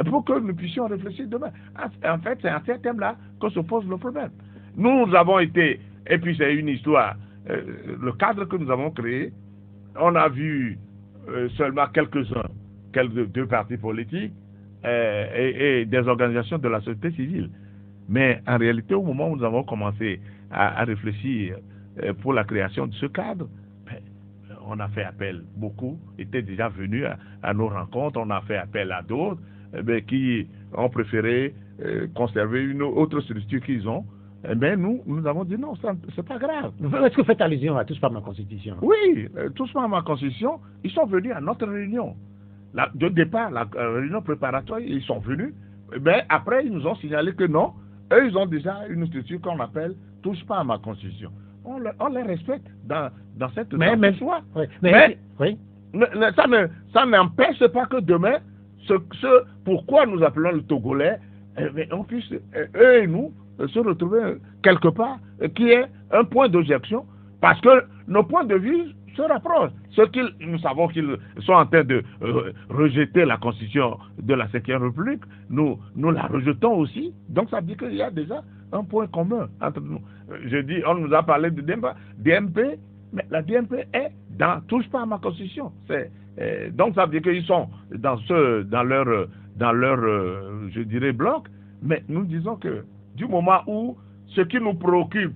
pour que nous puissions réfléchir demain? En fait, c'est à ce thème-là que se pose le problème. Nous avons été, et puis c'est une histoire, le cadre que nous avons créé, on a vu seulement quelques-uns, deux partis politiques et des organisations de la société civile. Mais en réalité, au moment où nous avons commencé à réfléchir pour la création de ce cadre, on a fait appel, beaucoup étaient déjà venus à nos rencontres, on a fait appel à d'autres qui ont préféré conserver une autre structure qu'ils ont. Mais nous avons dit non, c'est pas grave. Est-ce que vous faites allusion à Tous par ma Constitution? Oui, Tous par ma Constitution, ils sont venus à notre réunion. De départ, la réunion préparatoire, ils sont venus, mais après, ils nous ont signalé que non, eux, ils ont déjà une structure qu'on appelle Touche pas à ma Constitution. On les respecte dans cette choix. Oui, mais ça n'empêche pas que demain, ce pourquoi nous appelons le Togolais, on puisse, eux et nous, se retrouver quelque part, qui est un point d'objection, parce que nos points de vue se rapprochent. Nous savons qu'ils sont en train de rejeter la Constitution de la 5e République, nous la rejetons aussi, donc ça veut dire qu'il y a déjà un point commun entre nous. Je dis, on nous a parlé de DMP, mais la DMP est touche pas à ma Constitution. Donc ça veut dire qu'ils sont dans leur je dirais, bloc, mais nous disons que du moment où ce qui nous préoccupe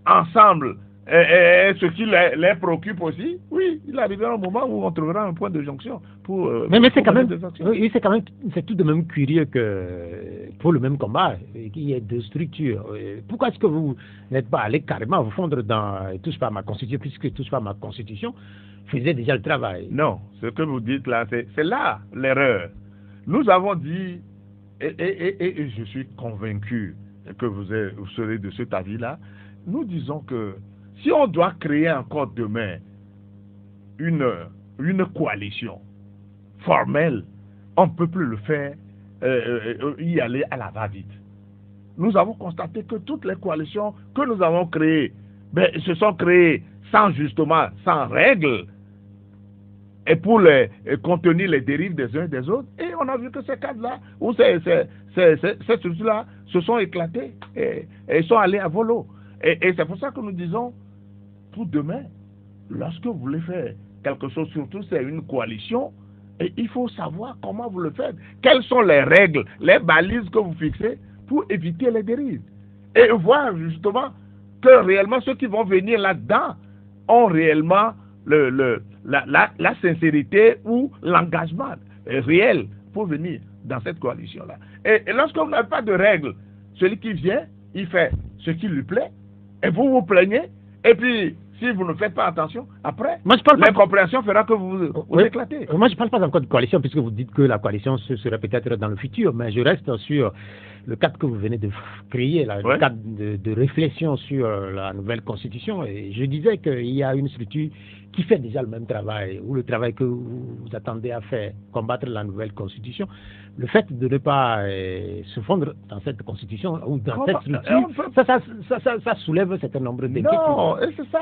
ensemble ce qui les préoccupe aussi, oui, il arrivera un moment où on trouvera un point de jonction pour. Mais c'est quand même, oui, c'est tout de même curieux que pour le même combat, qu'il y ait deux structures. Pourquoi est-ce que vous n'êtes pas allé carrément vous fondre dans Touche pas à ma constitution, puisque Touche pas à ma constitution faisait déjà le travail? Non, ce que vous dites là, c'est là l'erreur. Nous avons dit, et je suis convaincu que vous serez de cet avis-là, nous disons que si on doit créer encore demain une coalition formelle, on ne peut plus le faire, y aller à la va-vite. Nous avons constaté que toutes les coalitions que nous avons créées, se sont créées sans règles, et pour contenir les dérives des uns et des autres. Et on a vu que ces cadres-là, ou ces structures-là, se sont éclatés et sont allés à volo. Et c'est pour ça que nous disons, pour demain, lorsque vous voulez faire quelque chose, surtout c'est une coalition, et il faut savoir comment vous le faites. Quelles sont les règles, les balises que vous fixez pour éviter les dérives. Et voir justement que réellement ceux qui vont venir là-dedans ont réellement la sincérité ou l'engagement réel pour venir dans cette coalition-là. Et lorsque vous n'avez pas de règles, celui qui vient, il fait ce qui lui plaît, et vous vous plaignez, et puis si vous ne faites pas attention, après, l'incompréhension fera que vous éclatez. Moi, je ne parle pas encore de coalition, puisque vous dites que la coalition serait peut-être dans le futur, mais je reste sur le cadre que vous venez de créer, le cadre de réflexion sur la nouvelle constitution. Et je disais qu'il y a une structure qui fait déjà le même travail, ou le travail que vous attendez à faire, combattre la nouvelle constitution. Le fait de ne pas se fondre dans cette constitution ou dans cette structure, ça soulève un certain nombre d'inquiétudes. Non, et c'est ça,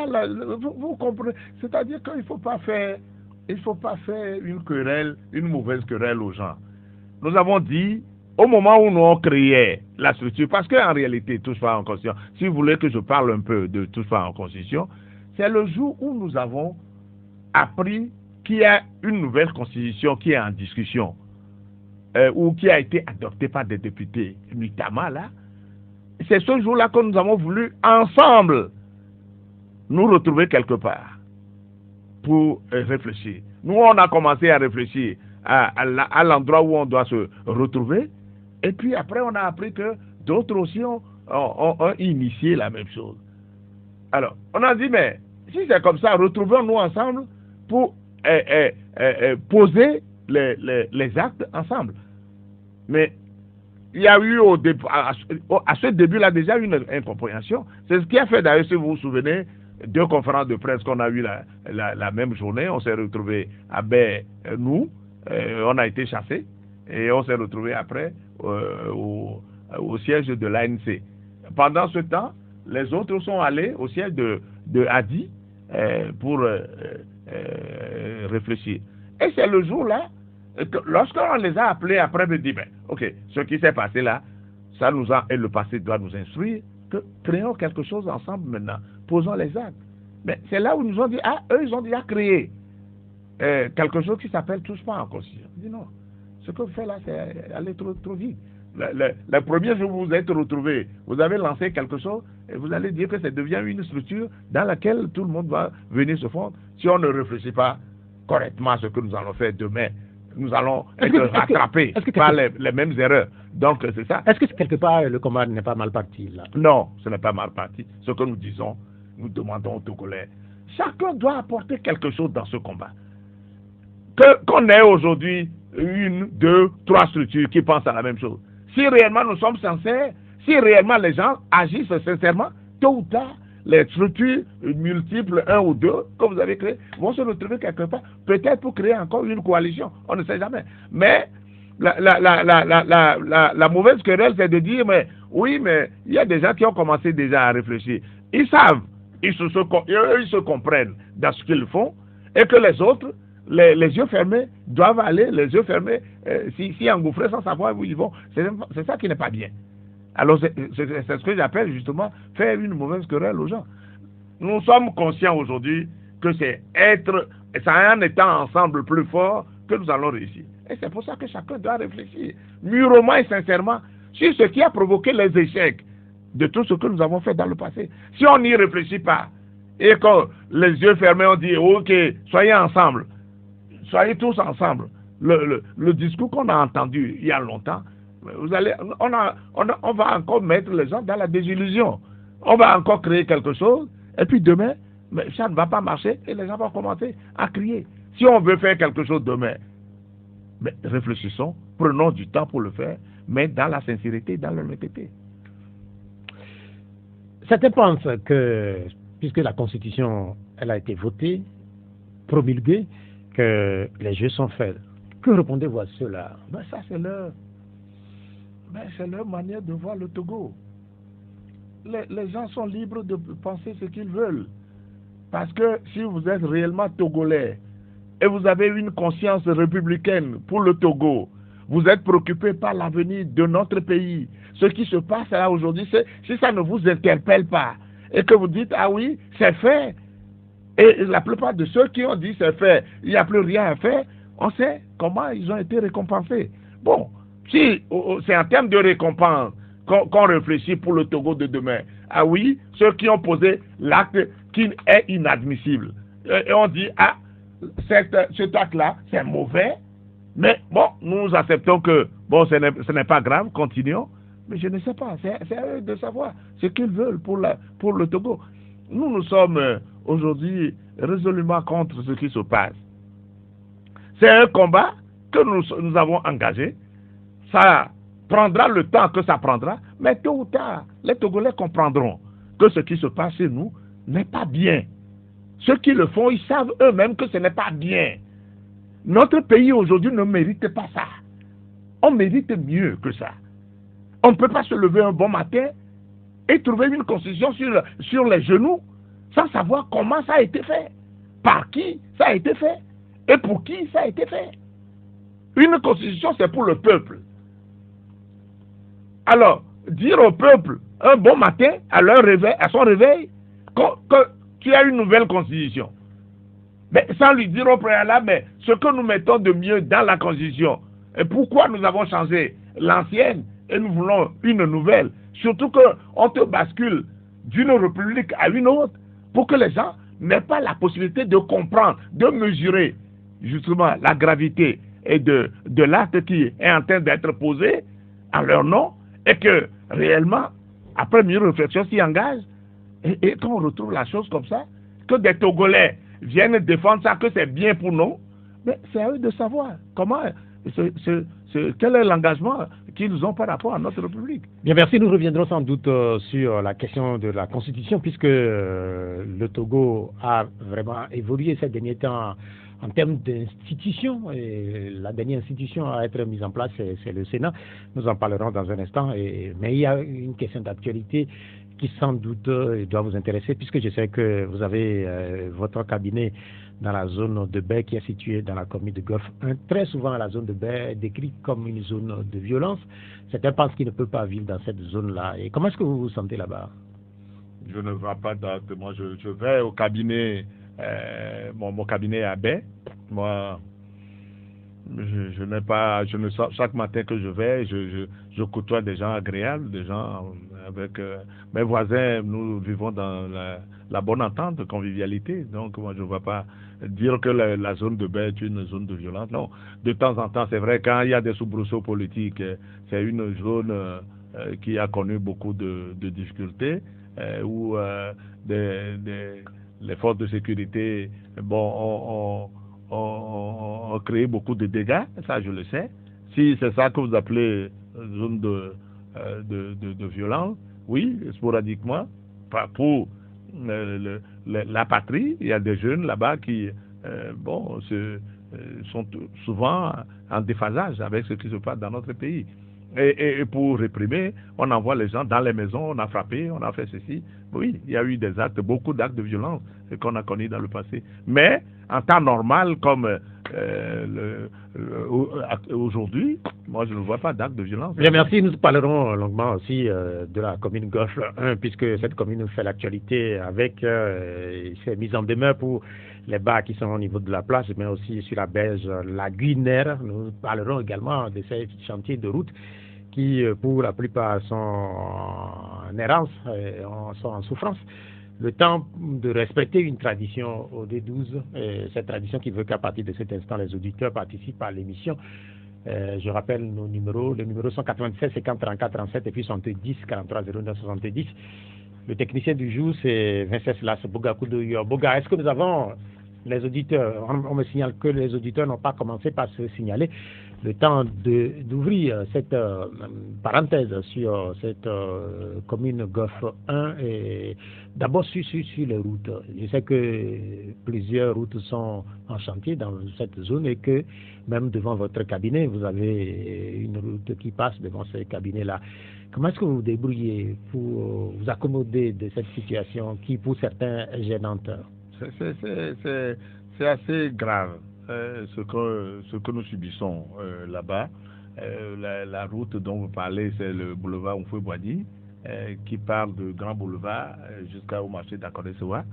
vous comprenez. C'est-à-dire qu'il ne faut pas faire une mauvaise querelle aux gens. Nous avons dit, au moment où nous avons créé la structure, parce qu'en réalité, Touche pas en constitution, si vous voulez que je parle un peu de Touche pas en constitution, c'est le jour où nous avons appris qu'il y a une nouvelle constitution qui est en discussion, ou qui a été adoptée par des députés, notamment là. C'est ce jour-là que nous avons voulu ensemble nous retrouver quelque part pour réfléchir. Nous, on a commencé à réfléchir à l'endroit où on doit se retrouver, et puis après on a appris que d'autres aussi ont initié la même chose. Alors, on a dit, mais si c'est comme ça, retrouvons-nous ensemble pour poser les actes ensemble. Mais il y a eu à ce début-là déjà une incompréhension. C'est ce qui a fait d'ailleurs, si vous vous souvenez, 2 conférences de presse qu'on a eues la même journée. On s'est retrouvés à nous, on a été chassés, et on s'est retrouvés après au siège de l'ANC. Pendant ce temps, les autres sont allés au siège de Hadi pour réfléchir. Et c'est le jour-là, lorsqu'on les a appelés après, me dit, ok, ce qui s'est passé là, et le passé doit nous instruire, que créons quelque chose ensemble maintenant, posons les actes. Mais c'est là où ils nous ont dit, eux ils ont déjà créé quelque chose qui s'appelle Touche pas en constitution. Je dis non, ce que vous faites là, c'est aller trop vite. Le premier jour où vous êtes retrouvés, vous avez lancé quelque chose et vous allez dire que ça devient une structure dans laquelle tout le monde va venir se fondre. Si on ne réfléchit pas correctement à ce que nous allons faire demain, nous allons être rattrapés par les mêmes erreurs. Donc c'est ça. Est-ce que quelque part le combat n'est pas mal parti là? Non, ce n'est pas mal parti. Ce que nous disons, nous demandons aux Togolais, chacun doit apporter quelque chose dans ce combat. Qu'on ait aujourd'hui 1, 2, 3 structures qui pensent à la même chose. Si réellement nous sommes sincères, si réellement les gens agissent sincèrement, tôt ou tard, les structures multiples, 1 ou 2, que vous avez créées, vont se retrouver quelque part, peut-être pour créer encore une coalition. On ne sait jamais. Mais la mauvaise querelle, c'est de dire, mais oui, mais il y a des gens qui ont commencé déjà à réfléchir. Ils savent, ils se comprennent dans ce qu'ils font, et que les autres, les yeux fermés, doivent aller, les yeux fermés, s'y engouffrer sans savoir où ils vont. C'est ça qui n'est pas bien. Alors, c'est ce que j'appelle justement faire une mauvaise querelle aux gens. Nous sommes conscients aujourd'hui que c'est en étant ensemble plus fort que nous allons réussir. Et c'est pour ça que chacun doit réfléchir mûrement et sincèrement sur ce qui a provoqué les échecs de tout ce que nous avons fait dans le passé. Si on n'y réfléchit pas, Et quand les yeux fermés, on dit, ok, soyez ensemble. Soyez tous ensemble. Le discours qu'on a entendu il y a longtemps, on va encore mettre les gens dans la désillusion. On va encore créer quelque chose, et puis demain, mais ça ne va pas marcher, et les gens vont commencer à crier. Si on veut faire quelque chose demain, mais réfléchissons, prenons du temps pour le faire, mais dans la sincérité, dans l'honnêteté. Certains pensent que, puisque la Constitution, elle a été votée, promulguée, que les jeux sont faits. Que répondez-vous à cela? Ben ça, c'est leur manière de voir le Togo. Les gens sont libres de penser ce qu'ils veulent. Parce que si vous êtes réellement togolais et vous avez une conscience républicaine pour le Togo, vous êtes préoccupé par l'avenir de notre pays. Ce qui se passe là aujourd'hui, si ça ne vous interpelle pas et que vous dites, ah oui, c'est fait, et la plupart de ceux qui ont dit c'est fait, il n'y a plus rien à faire, on sait comment ils ont été récompensés. Bon, si c'est en termes de récompense qu'on réfléchit pour le Togo de demain, ah oui, ceux qui ont posé l'acte qui est inadmissible, et on dit, ah, cet acte-là, c'est mauvais, mais bon, nous acceptons que, bon, ce n'est pas grave, continuons, mais je ne sais pas, c'est à eux de savoir ce qu'ils veulent pour le Togo. Nous sommes aujourd'hui résolument contre ce qui se passe. C'est un combat que nous avons engagé. Ça prendra le temps que ça prendra, mais tôt ou tard, les Togolais comprendront que ce qui se passe chez nous n'est pas bien. Ceux qui le font, ils savent eux-mêmes que ce n'est pas bien. Notre pays aujourd'hui ne mérite pas ça. On mérite mieux que ça. On ne peut pas se lever un bon matin et trouver une constitution sur les genoux sans savoir comment ça a été fait, par qui ça a été fait et pour qui ça a été fait. Une constitution, c'est pour le peuple. Alors, dire au peuple un bon matin, à son réveil, que tu as une nouvelle constitution, mais sans lui dire au préalable, mais ce que nous mettons de mieux dans la constitution, et pourquoi nous avons changé l'ancienne et nous voulons une nouvelle, surtout qu'on te bascule d'une république à une autre, pour que les gens n'aient pas la possibilité de comprendre, de mesurer justement la gravité et de l'acte qui est en train d'être posé en leur nom, et que réellement, après une réflexion s'y engage, et qu'on retrouve la chose comme ça, que des Togolais viennent défendre ça, que c'est bien pour nous, mais c'est à eux de savoir comment, quel est l'engagement qu'ils ont par rapport à notre République. Bien, merci. Nous reviendrons sans doute sur la question de la Constitution, puisque le Togo a vraiment évolué ces derniers temps en termes d'institutions. Et la dernière institution à être mise en place, c'est le Sénat. Nous en parlerons dans un instant. Mais il y a une question d'actualité qui sans doute doit vous intéresser, puisque je sais que vous avez votre cabinet dans la zone de Baie qui est située dans la commune de Golfe 1. Très souvent, la zone de Baie est décrite comme une zone de violence. Certains pensent qu'ils ne peuvent pas vivre dans cette zone-là. Et comment est-ce que vous vous sentez là-bas? Je ne vois pas d'acte. Moi, je vais au cabinet, mon cabinet est à Baie. Moi, je n'ai pas, chaque matin que je vais, je côtoie des gens agréables, des gens avec mes voisins. Nous vivons dans la bonne entente, convivialité. Donc, moi, je ne vois pas dire que la zone de Baie est une zone de violence. Non, de temps en temps, c'est vrai, quand il y a des soubresauts politiques, c'est une zone qui a connu beaucoup de difficultés, où les forces de sécurité, bon, ont créé beaucoup de dégâts, ça je le sais. Si c'est ça que vous appelez zone de violence, oui, sporadiquement, pour la patrie, il y a des jeunes là-bas qui sont souvent en déphasage avec ce qui se passe dans notre pays. Et pour réprimer, on envoie les gens dans les maisons, on a frappé, on a fait ceci. Oui, il y a eu des actes, beaucoup d'actes de violence qu'on a connus dans le passé. Mais en temps normal, comme aujourd'hui, moi je ne vois pas d'actes de violence. Bien, merci. Nous parlerons longuement aussi de la commune Golfe 1, puisque cette commune fait l'actualité avec ses mises en demeure pour les bars qui sont au niveau de la place, mais aussi sur la berge lagunaire. Nous parlerons également de ces chantiers de route qui, pour la plupart, sont en errance, sont en souffrance. le temps de respecter une tradition au D12, cette tradition qui veut qu'à partir de cet instant, les auditeurs participent à l'émission. Je rappelle nos numéros. Les numéros sont 96 50 34 37 et puis 70 43 09 70. Le technicien du jour, c'est Venceslas Bogakoudou Boga. Est-ce que nous avons les auditeurs? On me signale que les auditeurs n'ont pas commencé par se signaler. Le temps d'ouvrir cette parenthèse sur cette commune Goff 1 et d'abord sur les routes. Je sais que plusieurs routes sont en chantier dans cette zone et que même devant votre cabinet, vous avez une route qui passe devant ce cabinet-là. Comment est-ce que vous vous débrouillez pour vous accommoder de cette situation qui, pour certains, est gênante? C'est assez grave ce que nous subissons là-bas. La route dont vous parlez, c'est le boulevard Oufoué-Boigny, qui part de Grand Boulevard jusqu'au marché d'Akodesewa.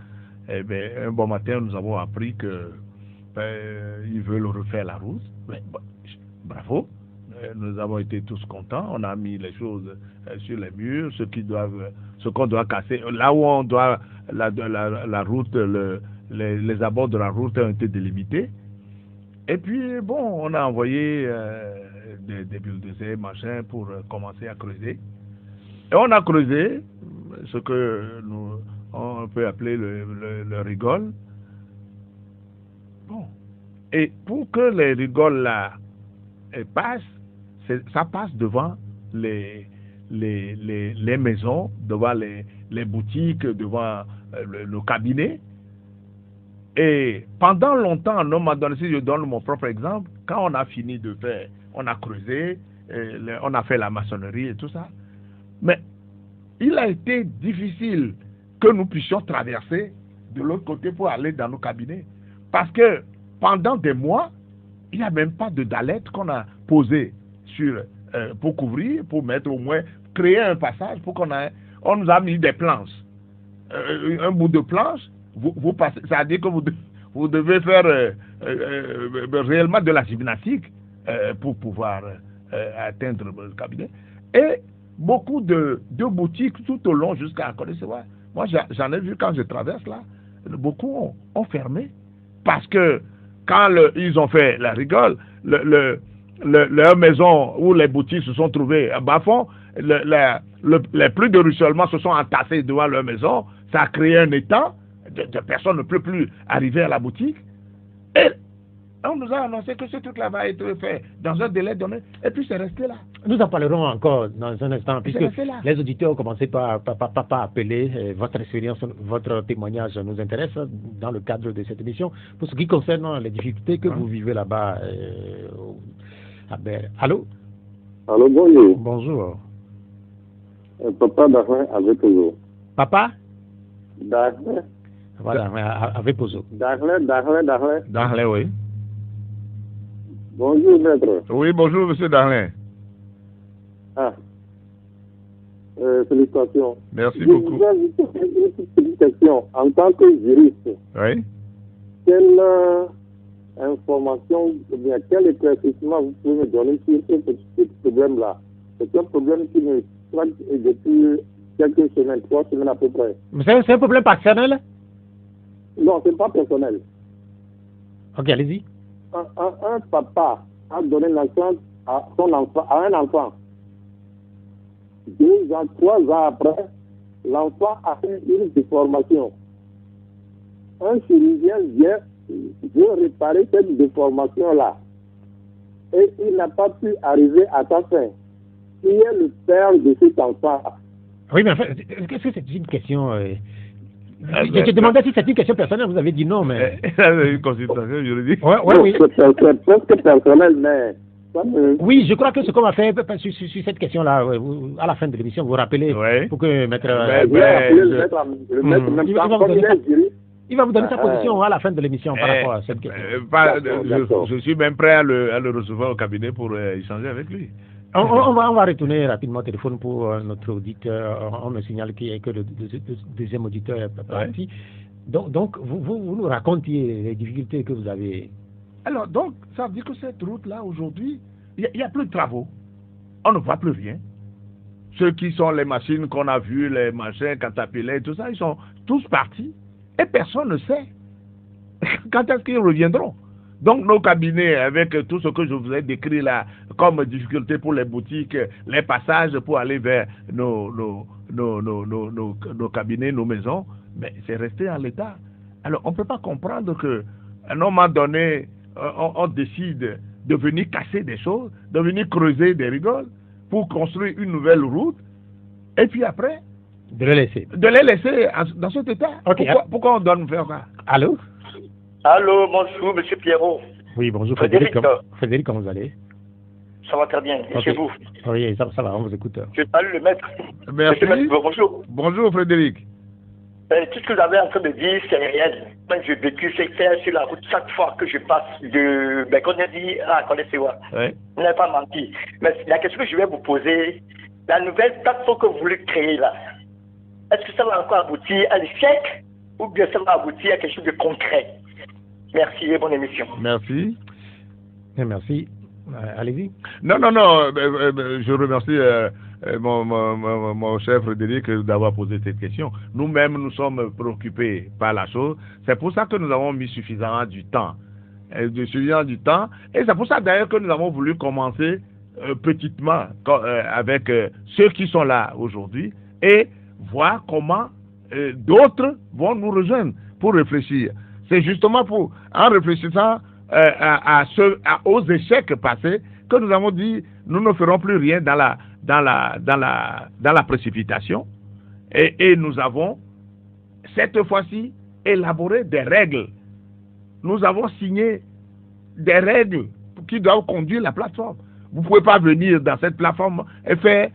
Un bon matin, nous avons appris que ils veulent refaire la route. Bravo. Nous avons été tous contents. On a mis les choses sur les murs, ce qu'on doit casser. Là où on doit la route, les abords de la route ont été délimités. Et puis bon, on a envoyé des bulldozers, machin, pour commencer à creuser. Et on a creusé ce que on peut appeler le rigole. Bon. Et pour que les rigoles là passent, ça passe devant les maisons, devant les boutiques, devant le cabinet. Et pendant longtemps, on m'a donné, si je donne mon propre exemple, quand on a fini de faire, on a creusé, on a fait la maçonnerie et tout ça. Mais il a été difficile que nous puissions traverser de l'autre côté pour aller dans nos cabinets. Parce que pendant des mois, il n'y a même pas de dalette qu'on a posée pour couvrir, pour mettre au moins, créer un passage pour on nous a mis des planches. Un bout de planche, vous passez, ça veut dire que vous devez faire réellement de la gymnastique pour pouvoir atteindre le cabinet. Et beaucoup de boutiques tout au long jusqu'à Akodesewa. Moi, j'en ai vu quand je traverse là, beaucoup ont fermé parce que quand ils ont fait la rigole, leur maison où les boutiques se sont trouvées à bas-fond, les pluies de ruissellement se sont entassées devant leur maison, ça a créé un étang, de personnes ne peuvent plus arriver à la boutique. Et on nous a annoncé que ce truc-là va être fait dans un délai donné, et puis c'est resté là. Nous en parlerons encore dans un instant, puisque les auditeurs ont commencé par appeler. Votre expérience, votre témoignage nous intéresse dans le cadre de cette émission. Pour ce qui concerne les difficultés que vous vivez là-bas à Ber. Allô? Allô, bonjour. Bonjour. Papa Daphné avec Pozo. Papa? Daphné. Voilà, avec Pozo. Dahlé, oui. Bonjour, maître. Oui, bonjour, monsieur Dahlé. Félicitations. Merci beaucoup. Je vous ai une petite question. En tant que juriste, oui. Quelle information, ou bien quel éclaircissement vous pouvez me donner sur ce problème-là? C'est un problème qui me traque depuis quelques semaines, 3 semaines à peu près. Mais c'est un problème personnel? Non, c'est pas personnel. Ok, allez-y. Un papa a donné naissance à un enfant. 2 ans, 3 ans après, l'enfant a fait une déformation. Un chirurgien veut réparer cette déformation-là. Et il n'a pas pu arriver à sa fin. Qui est le père de cet enfant? Oui, mais en fait, est-ce que c'est une question... Je demandais si c'est une question personnelle, vous avez dit non, mais... Une consultation juridique. Oui. C'est presque personnel, mais... Oui, je crois que ce qu'on va faire sur cette question-là, à la fin de l'émission, vous vous rappelez, pour que maître... Il va vous donner sa position à la fin de l'émission par rapport à cette question. Je suis même prêt à le recevoir au cabinet pour échanger avec lui. On va retourner rapidement au téléphone pour notre auditeur. On me signale que le deuxième auditeur est parti. Donc vous nous racontiez les difficultés que vous avez. Alors, donc, ça veut dire que cette route-là, aujourd'hui, il n'y a plus de travaux. On ne voit plus rien. ceux qui sont les machines qu'on a vues, les machins, Caterpillar, tout ça, ils sont tous partis. Et personne ne sait quand est-ce qu'ils reviendront. Donc nos cabinets, avec tout ce que je vous ai décrit là, comme difficulté pour les boutiques, les passages pour aller vers nos cabinets, nos maisons, mais c'est resté en l'état. Alors on ne peut pas comprendre qu'à un moment donné, on décide de venir casser des choses, de venir creuser des rigoles pour construire une nouvelle route, et puis après, de les laisser dans cet état. Okay. Pourquoi on doit nous faire ça? Allô? Allô, bonjour, monsieur Pierrot. Oui, bonjour, Frédéric. Frédéric, comment vous allez? Ça va très bien, et chez vous? Oui, ça va, on vous écoute. Je salue le maître. Merci. Bonjour. Bonjour, Frédéric. Tout ce que vous avez en train de dire, c'est réel. Moi, j'ai vécu ces faire sur la route chaque fois que je passe de... Ben, qu'on a dit, connaissez-moi. Oui. Vous n'avez pas menti. Mais la question que je vais vous poser, la nouvelle plateforme que vous voulez créer là, est-ce que ça va encore aboutir à l'échec ou bien ça va aboutir à quelque chose de concret? Merci et bonne émission. Merci. Merci. Allez-y. Non, je remercie mon cher Frédéric d'avoir posé cette question. Nous-mêmes, nous sommes préoccupés par la chose. C'est pour ça que nous avons mis suffisamment du temps. Et c'est pour ça d'ailleurs que nous avons voulu commencer petitement avec ceux qui sont là aujourd'hui et voir comment d'autres vont nous rejoindre pour réfléchir. C'est justement en réfléchissant aux échecs passés que nous avons dit nous ne ferons plus rien dans la précipitation et nous avons cette fois-ci élaboré des règles. Nous avons signé des règles qui doivent conduire la plateforme. Vous ne pouvez pas venir dans cette plateforme et faire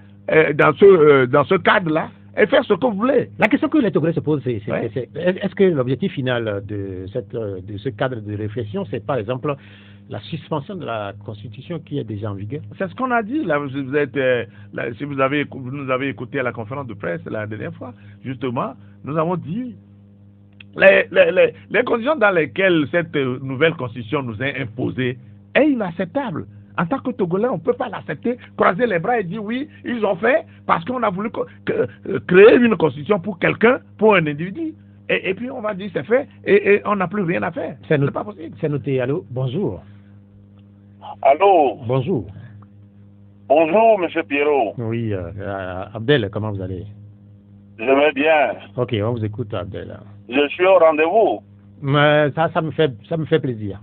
dans ce cadre-là et faire ce que vous voulez. La question que les Togolais se posent, c'est est-ce que l'objectif final de ce cadre de réflexion, c'est par exemple la suspension de la Constitution qui est déjà en vigueur? C'est ce qu'on a dit. Là, si vous nous avez écouté à la conférence de presse la dernière fois, justement, nous avons dit les conditions dans lesquelles cette nouvelle Constitution nous est imposée est inacceptable. En tant que Togolais, on ne peut pas l'accepter, croiser les bras et dire oui, ils ont fait parce qu'on a voulu créer une constitution pour quelqu'un, pour un individu. Et puis on va dire c'est fait et on n'a plus rien à faire. C'est pas possible. C'est noté. Allô, bonjour. Allô. Bonjour. Bonjour, monsieur Pierrot. Oui, Abdel, comment vous allez? Je vais bien. Ok, on vous écoute, Abdel. Je suis au rendez-vous. Mais ça me fait plaisir.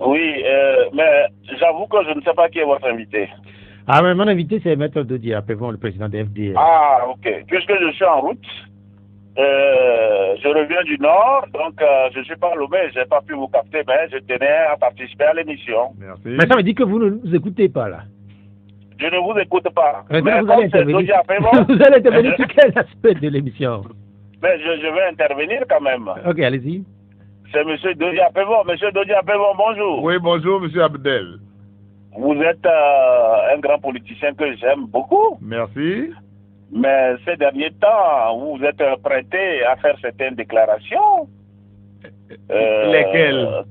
Oui, mais j'avoue que je ne sais pas qui est votre invité. Ah, mais mon invité, c'est Maître Dodi Apevon, le président de FDL. Ah, ok. Puisque je suis en route, je reviens du Nord, donc je ne suis pas Lomé, je n'ai pas pu vous capter, mais je tenais à participer à l'émission. Merci. Mais ça veut dire que vous ne nous écoutez pas, là. Je ne vous écoute pas. Mais vous allez intervenir. Vous allez intervenir sur quel aspect de l'émission? Mais je vais intervenir quand même. Ok, allez-y. C'est M. Dodi Apevon. M. Dodi Apevon, bonjour. Oui, bonjour, M. Abdel. Vous êtes un grand politicien que j'aime beaucoup. Merci. Mais ces derniers temps, vous vous êtes prêté à faire certaines déclarations. Lesquelles?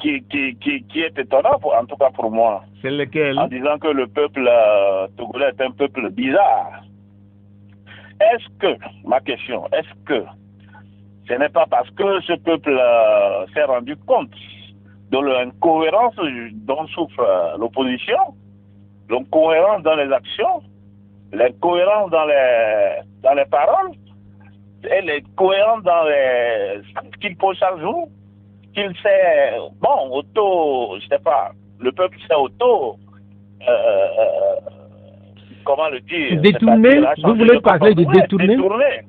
Qui est étonnant, en tout cas pour moi. C'est lesquelles? En disant que le peuple togolais est un peuple bizarre. Ma question, est-ce que ce n'est pas parce que ce peuple s'est rendu compte de l'incohérence dont souffre l'opposition, l'incohérence dans les actions, l'incohérence dans les paroles, et l'incohérence dans les actes qu'il pose chaque jour, qu'il s'est, je sais pas, le peuple s'est comment le dire? Détourné? Vous voulez parler de détourné? Détourné.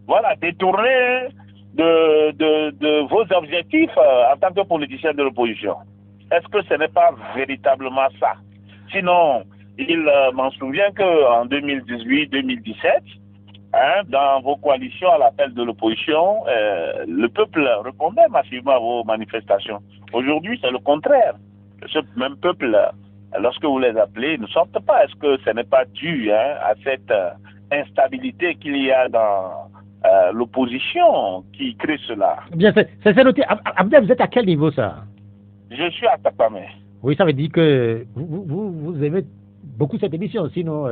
Voilà, détourné de vos objectifs en tant que politicien de l'opposition. Est-ce que ce n'est pas véritablement ça? Sinon, il m'en souvient qu'en 2018-2017, dans vos coalitions à l'appel de l'opposition, le peuple répondait massivement à vos manifestations. Aujourd'hui, c'est le contraire. Ce même peuple, lorsque vous les appelez, ne sortent pas. Est-ce que ce n'est pas dû à cette instabilité qu'il y a dans l'opposition qui crée cela? Bien, c'est noté. Abdel, vous êtes à quel niveau, ça? Je suis à Tapamé. Oui, ça veut dire que vous aimez beaucoup cette émission. Sinon,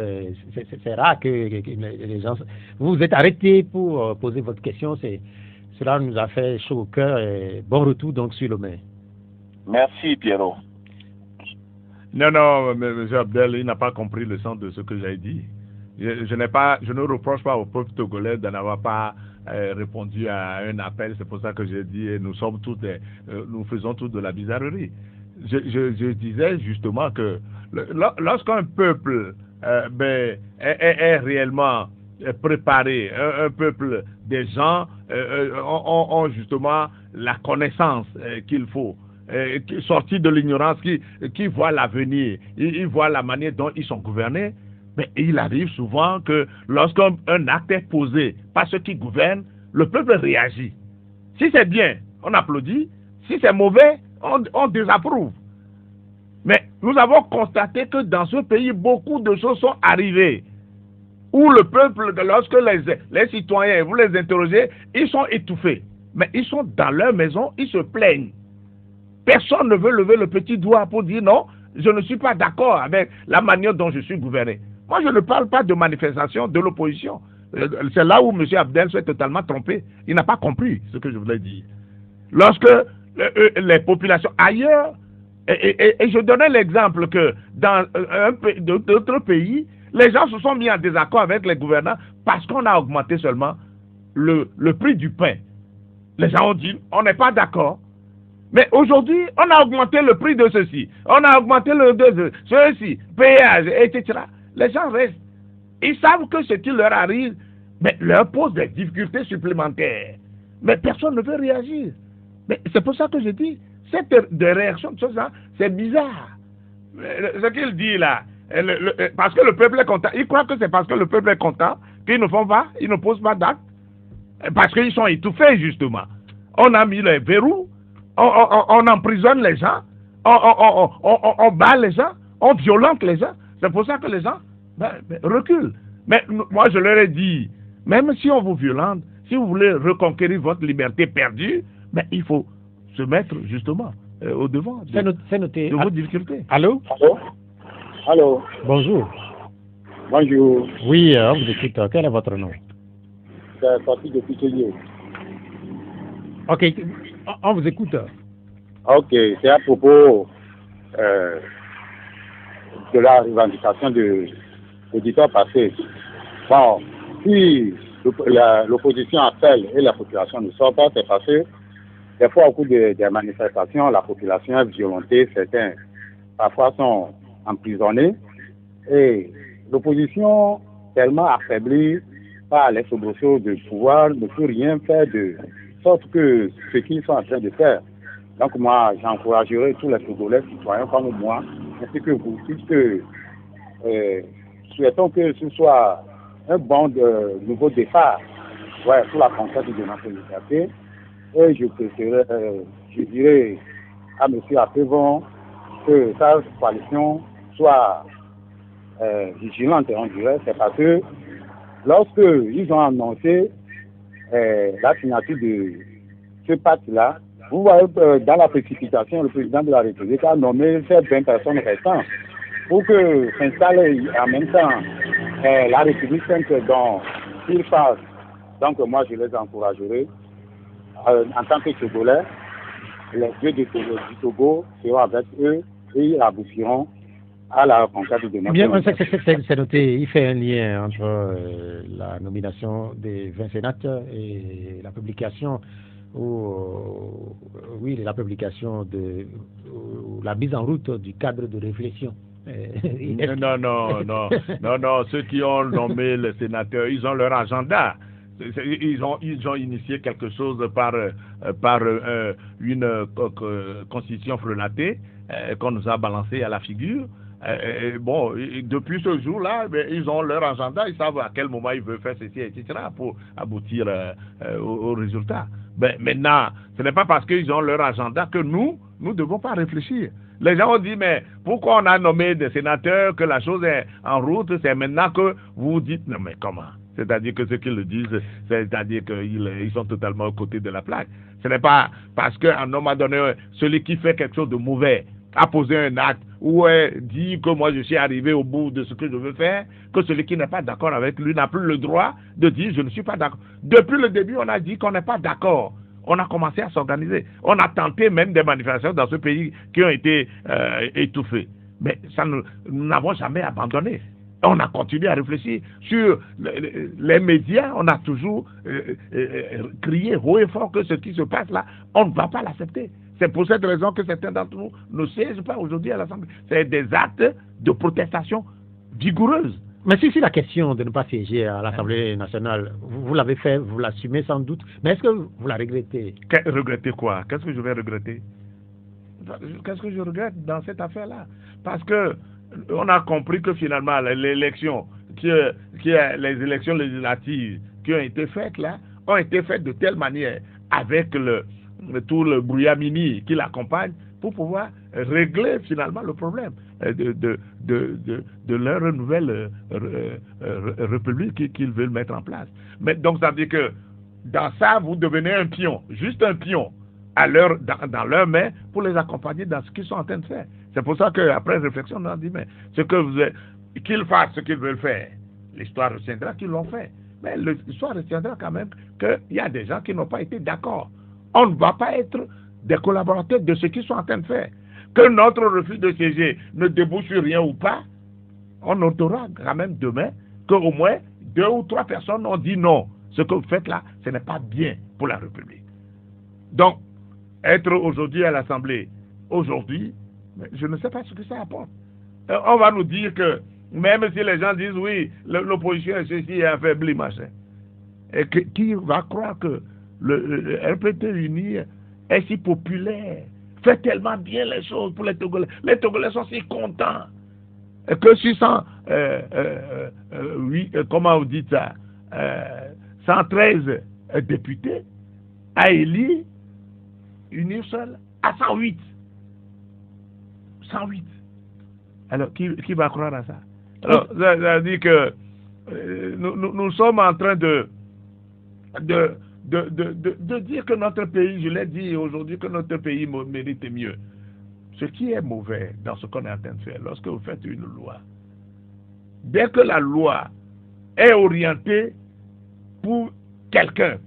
c'est rare que les gens... Vous vous êtes arrêtés pour poser votre question. Cela nous a fait chaud au cœur. Et bon retour donc sur le mail. Merci, Pierrot. Non, M. Abdel, il n'a pas compris le sens de ce que j'ai dit. Je ne reproche pas au peuple togolais de n'avoir pas répondu à un appel. C'est pour ça que j'ai dit nous faisons tous de la bizarrerie. Je disais justement que lorsqu'un peuple est réellement préparé, un peuple, des gens ont justement la connaissance qu'il faut, sortis de l'ignorance, qui voient l'avenir, ils voient la manière dont ils sont gouvernés. Mais il arrive souvent que lorsqu'un acte est posé par ceux qui gouvernent, le peuple réagit. Si c'est bien, on applaudit. Si c'est mauvais, on désapprouve. Mais nous avons constaté que dans ce pays, beaucoup de choses sont arrivées. Où le peuple, lorsque les citoyens, vous les interrogez, ils sont étouffés. Mais ils sont dans leur maison, ils se plaignent. Personne ne veut lever le petit doigt pour dire non, je ne suis pas d'accord avec la manière dont je suis gouverné. Moi, je ne parle pas de manifestation de l'opposition. C'est là où M. Abdel s'est totalement trompé. Il n'a pas compris ce que je voulais dire. Lorsque les populations ailleurs, et je donnais l'exemple que dans d'autres pays, les gens se sont mis en désaccord avec les gouvernants parce qu'on a augmenté seulement le prix du pain. Les gens ont dit, on n'est pas d'accord. Mais aujourd'hui, on a augmenté le prix de ceci, on a augmenté le de ceci, péage, etc. Les gens restent. Ils savent que ce qui leur arrive, mais leur pose des difficultés supplémentaires. Mais personne ne veut réagir. Mais c'est pour ça que je dis, cette réaction de choses-là, c'est bizarre. Ce qu'il dit là, parce que le peuple est content, ils croient que c'est parce que le peuple est content qu'ils ne font pas, ils ne posent pas d'actes, parce qu'ils sont étouffés justement. On a mis les verrous, on emprisonne les gens, on bat les gens, on violente les gens. C'est pour ça que les gens reculent. Mais moi, je leur ai dit, même si on vous violente, si vous voulez reconquérir votre liberté perdue, il faut se mettre justement au devant de vos difficultés. Allô? Allô? Bonjour. Bonjour. Oui, on vous écoute. Quel est votre nom? C'est parti depuis Kélié. Ok, on vous écoute. Ok, c'est à propos de la revendication de l'auditeur passé. Bon, si l'opposition appelle et la population ne sort pas, c'est parce que des fois au cours des manifestations, la population est violentée, certains parfois sont emprisonnés et l'opposition tellement affaiblie par les soubresauts de pouvoir ne peut rien faire de sorte que ce qu'ils sont en train de faire. Donc moi, j'encouragerai tous les Togolais citoyens comme moi, ainsi que vous, puisque souhaitons que ce soit un bon nouveau départ pour la conquête de notre liberté. Et je dirais à M. Apevon que sa coalition soit vigilante, on dirait, c'est parce que lorsque ils ont annoncé la signature de ce pacte-là, vous voyez dans la précipitation, le président de la République a nommé ces 20 personnes restantes pour que s'installe en même temps la République dont ils fassent. Donc moi, je les encouragerai en tant que Togolais. Les dieux du Togo seront avec eux et ils aboutiront à la conquête de notre bien, c'est noté. Il fait un lien entre la nomination des 20 sénateurs et la publication la publication de la mise en route du cadre de réflexion. Non, ceux qui ont nommé les sénateurs, ils ont leur agenda. Ils ont initié quelque chose par une constitution frelatée qu'on nous a balancée à la figure. Bon, depuis ce jour-là, ils ont leur agenda, ils savent à quel moment ils veulent faire ceci, etc., pour aboutir au résultat. Maintenant, ce n'est pas parce qu'ils ont leur agenda que nous ne devons pas réfléchir. Les gens ont dit, mais pourquoi on a nommé des sénateurs, que la chose est en route, c'est maintenant que vous dites, non mais comment? C'est-à-dire que ceux qui le disent, c'est-à-dire qu'ils sont totalement aux côtés de la plaque. Ce n'est pas parce qu'à un moment donné, celui qui fait quelque chose de mauvais a posé un acte ou dit que moi je suis arrivé au bout de ce que je veux faire, que celui qui n'est pas d'accord avec lui n'a plus le droit de dire je ne suis pas d'accord. Depuis le début, on a dit qu'on n'est pas d'accord. On a commencé à s'organiser. On a tenté même des manifestations dans ce pays qui ont été étouffées. Mais ça, nous n'avons jamais abandonné. On a continué à réfléchir sur les médias. On a toujours crié haut et fort que ce qui se passe là, on ne va pas l'accepter. C'est pour cette raison que certains d'entre nous ne siègent pas aujourd'hui à l'Assemblée. C'est des actes de protestation vigoureuses. Mais si la question de ne pas siéger à l'Assemblée nationale, vous l'avez fait, vous l'assumez sans doute, mais est-ce que vous la regrettez? Regretter quoi? Qu'est-ce que je vais regretter? Qu'est-ce que je regrette dans cette affaire-là? Parce que on a compris que finalement l'élection, les élections législatives qui ont été faites là, ont été faites de telle manière avec tout le brouillamini qui l'accompagne pour pouvoir régler finalement le problème de leur nouvelle république qu'ils veulent mettre en place. Mais donc ça veut dire que dans ça, vous devenez un pion, juste un pion dans leurs mains pour les accompagner dans ce qu'ils sont en train de faire. C'est pour ça qu'après réflexion, on a dit, mais qu'ils fassent ce qu'ils veulent faire. L'histoire retiendra qu'ils l'ont fait. Mais l'histoire retiendra quand même qu'il y a des gens qui n'ont pas été d'accord. On ne va pas être des collaborateurs de ce qu'ils sont en train de faire. Que notre refus de siéger ne débouche sur rien ou pas, on notera quand même demain qu'au moins 2 ou 3 personnes ont dit non. Ce que vous faites là, ce n'est pas bien pour la République. Donc, être aujourd'hui à l'Assemblée, aujourd'hui, je ne sais pas ce que ça apporte. On va nous dire que, même si les gens disent oui, l'opposition est ceci et affaiblie, machin, et qui va croire que le RPT uni est si populaire, fait tellement bien les choses pour les Togolais. Les Togolais sont si contents que 113 députés a élu unir seul à 108. 108. Alors, qui va croire à ça? Alors, ça veut dire que nous sommes en train de dire que notre pays, je l'ai dit aujourd'hui, que notre pays mérite mieux. Ce qui est mauvais dans ce qu'on est en train de faire, lorsque vous faites une loi, dès que la loi est orientée pour quelqu'un,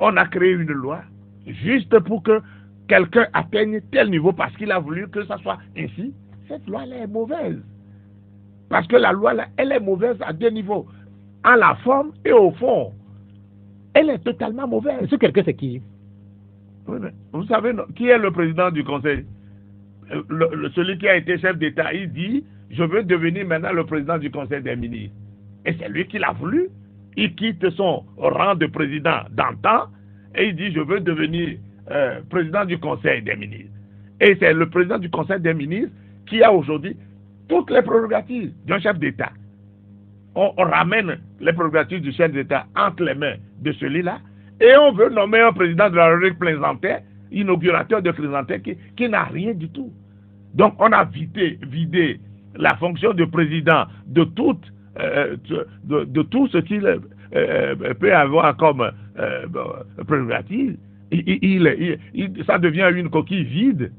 on a créé une loi juste pour que quelqu'un atteigne tel niveau parce qu'il a voulu que ça soit ainsi, cette loi-là est mauvaise. Parce que la loi-là, elle est mauvaise à 2 niveaux. En la forme et au fond. Elle est totalement mauvaise. Ce quelqu'un, c'est qui? Vous savez, qui est le président du Conseil? Celui qui a été chef d'État, il dit, je veux devenir maintenant le président du Conseil des ministres. Et c'est lui qui l'a voulu. Il quitte son rang de président d'antan et il dit, je veux devenir président du Conseil des ministres. Et c'est le président du Conseil des ministres qui a aujourd'hui toutes les prérogatives d'un chef d'État. On ramène les prérogatives du chef d'État entre les mains de celui-là et on veut nommer un président de la République plaisantin, inaugurateur de plaisantin qui n'a rien du tout. Donc on a vidé la fonction de président de tout ce qu'il peut avoir comme prérogative. Ça devient une coquille vide.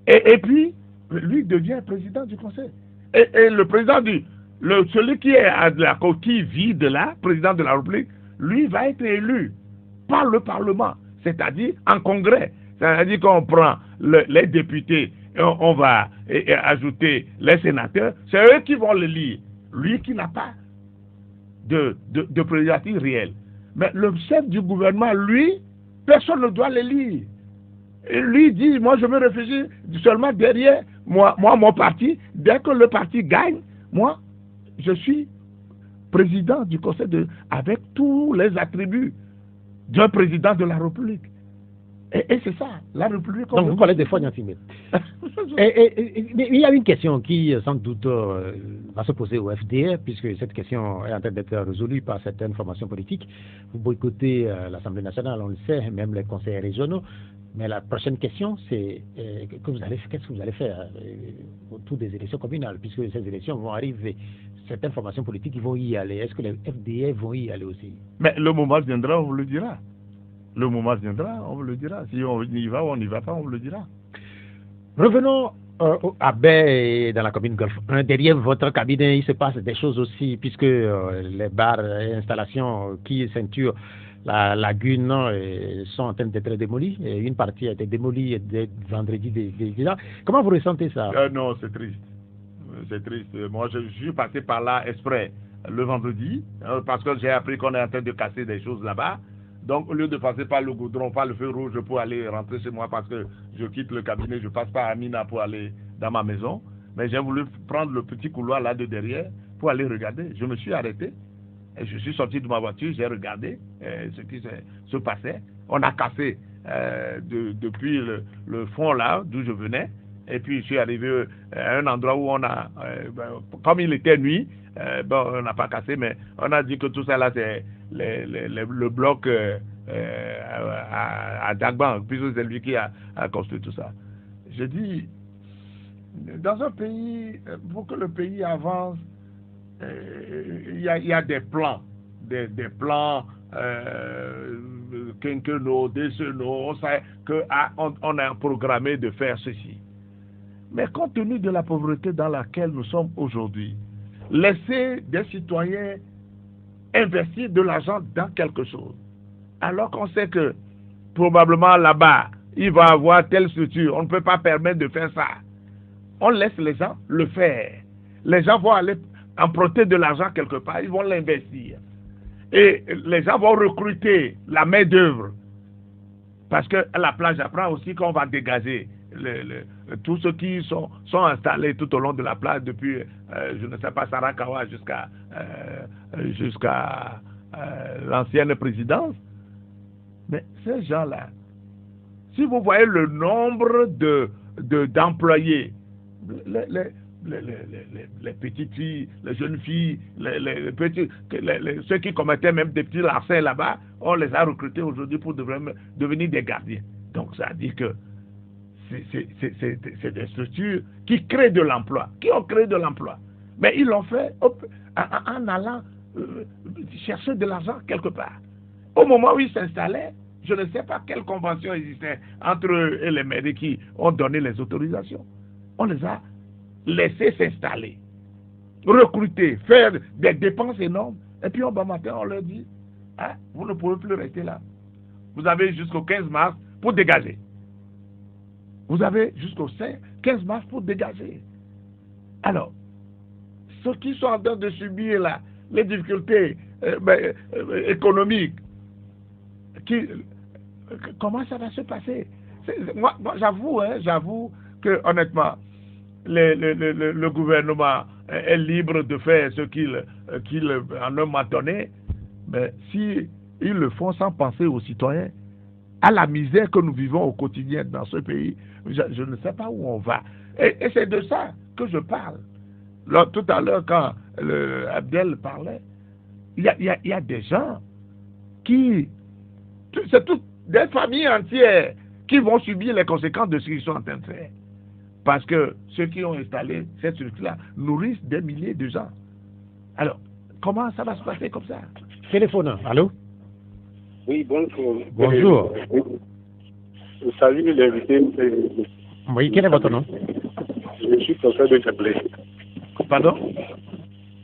Et puis, lui devient président du Conseil. Et le président celui qui est à la coquille vide là, président de la République, lui va être élu par le Parlement, c'est-à-dire en Congrès. C'est-à-dire qu'on prend les députés et on va ajouter les sénateurs, c'est eux qui vont le lire. Lui qui n'a pas de prérogative réelle. Mais le chef du gouvernement, lui, personne ne doit le lire. Et lui dit, moi je me réfléchis seulement derrière moi, mon parti. Dès que le parti gagne, moi, je suis président du Conseil avec tous les attributs d'un président de la République. Et c'est ça, la République. Donc vous parlez des fois d'antimètre. Mais il y a une question qui, sans doute, va se poser au FDR, puisque cette question est en train d'être résolue par certaines formations politiques. Vous boycottez l'Assemblée nationale, on le sait, même les conseils régionaux. Mais la prochaine question, c'est qu'est-ce que vous allez faire autour des élections communales, puisque ces élections vont arriver. Certaines formations politiques vont y aller. Est-ce que les FDR vont y aller aussi? Mais le moment viendra, on vous le dira. Le moment viendra, on vous le dira. Si on y va ou on n'y va pas, on vous le dira. Revenons à Baie, dans la commune Golfe 1. Derrière votre cabinet, il se passe des choses aussi, puisque les bars et installations qui ceinturent la lagune sont en train d'être démolis. Une partie a été démolie dès vendredi déjà. Comment vous ressentez ça? Non, c'est triste. C'est triste. Moi, je suis passé par là exprès le vendredi, parce que j'ai appris qu'on est en train de casser des choses là-bas. Donc, au lieu de passer par le goudron, par le feu rouge pour aller rentrer chez moi, parce que je quitte le cabinet, je passe par Amina pour aller dans ma maison. Mais j'ai voulu prendre le petit couloir là de derrière pour aller regarder. Je me suis arrêté. Et je suis sorti de ma voiture, j'ai regardé ce qui se passait. On a cassé depuis le fond là, d'où je venais. Et puis, je suis arrivé à un endroit où on a, comme il était nuit, on n'a pas cassé, mais on a dit que tout ça là, c'est le bloc à Dagban, puisque c'est lui qui a construit tout ça. Je dis, dans un pays, pour que le pays avance, il y a des plans, des plans quinquennaux, décennaux, on sait qu'on a programmé de faire ceci. Mais compte tenu de la pauvreté dans laquelle nous sommes aujourd'hui, laisser des citoyens investir de l'argent dans quelque chose, alors qu'on sait que probablement là-bas, il va y avoir telle structure, on ne peut pas permettre de faire ça. On laisse les gens le faire. Les gens vont aller emprunter de l'argent quelque part, ils vont l'investir. Et les gens vont recruter la main-d'œuvre. Parce que la plage apprend aussi qu'on va dégager tous ceux qui sont installés tout au long de la plage depuis, je ne sais pas, Sarakawa jusqu'à l'ancienne présidence. Mais ces gens-là, si vous voyez le nombre d'employés, les petites filles, les jeunes filles, ceux qui commettaient même des petits larcins là-bas, on les a recrutés aujourd'hui pour devenir des gardiens. Donc ça dit que c'est des structures qui créent de l'emploi, qui ont créé de l'emploi. Mais ils l'ont fait en allant chercher de l'argent quelque part. Au moment où ils s'installaient, je ne sais pas quelle convention existait entre eux et les mairies qui ont donné les autorisations. On les a laissés s'installer, recruter, faire des dépenses énormes. Et puis, au bon matin, on leur dit, hein, vous ne pouvez plus rester là. Vous avez jusqu'au 15 mars pour dégager. Vous avez jusqu'au 15 mars pour dégager. Alors, ceux qui sont en train de subir là, les difficultés économiques, comment ça va se passer? Moi j'avoue que honnêtement, le gouvernement est libre de faire ce qu'il en a m'a donné, mais si ils le font sans penser aux citoyens, à la misère que nous vivons au quotidien dans ce pays, je ne sais pas où on va. Et c'est de ça que je parle. Là, tout à l'heure, quand Abdel parlait, il y a des gens qui... C'est toutes des familles entières qui vont subir les conséquences de ce qu'ils sont en train de faire. Parce que ceux qui ont installé cette structure-là nourrissent des milliers de gens. Alors, comment ça va se passer comme ça? Téléphone, allô? Oui, bonjour. Bonjour. Salut l'invité. Oui, quel est votre nom? Je suis Prosper de Chablé. Pardon?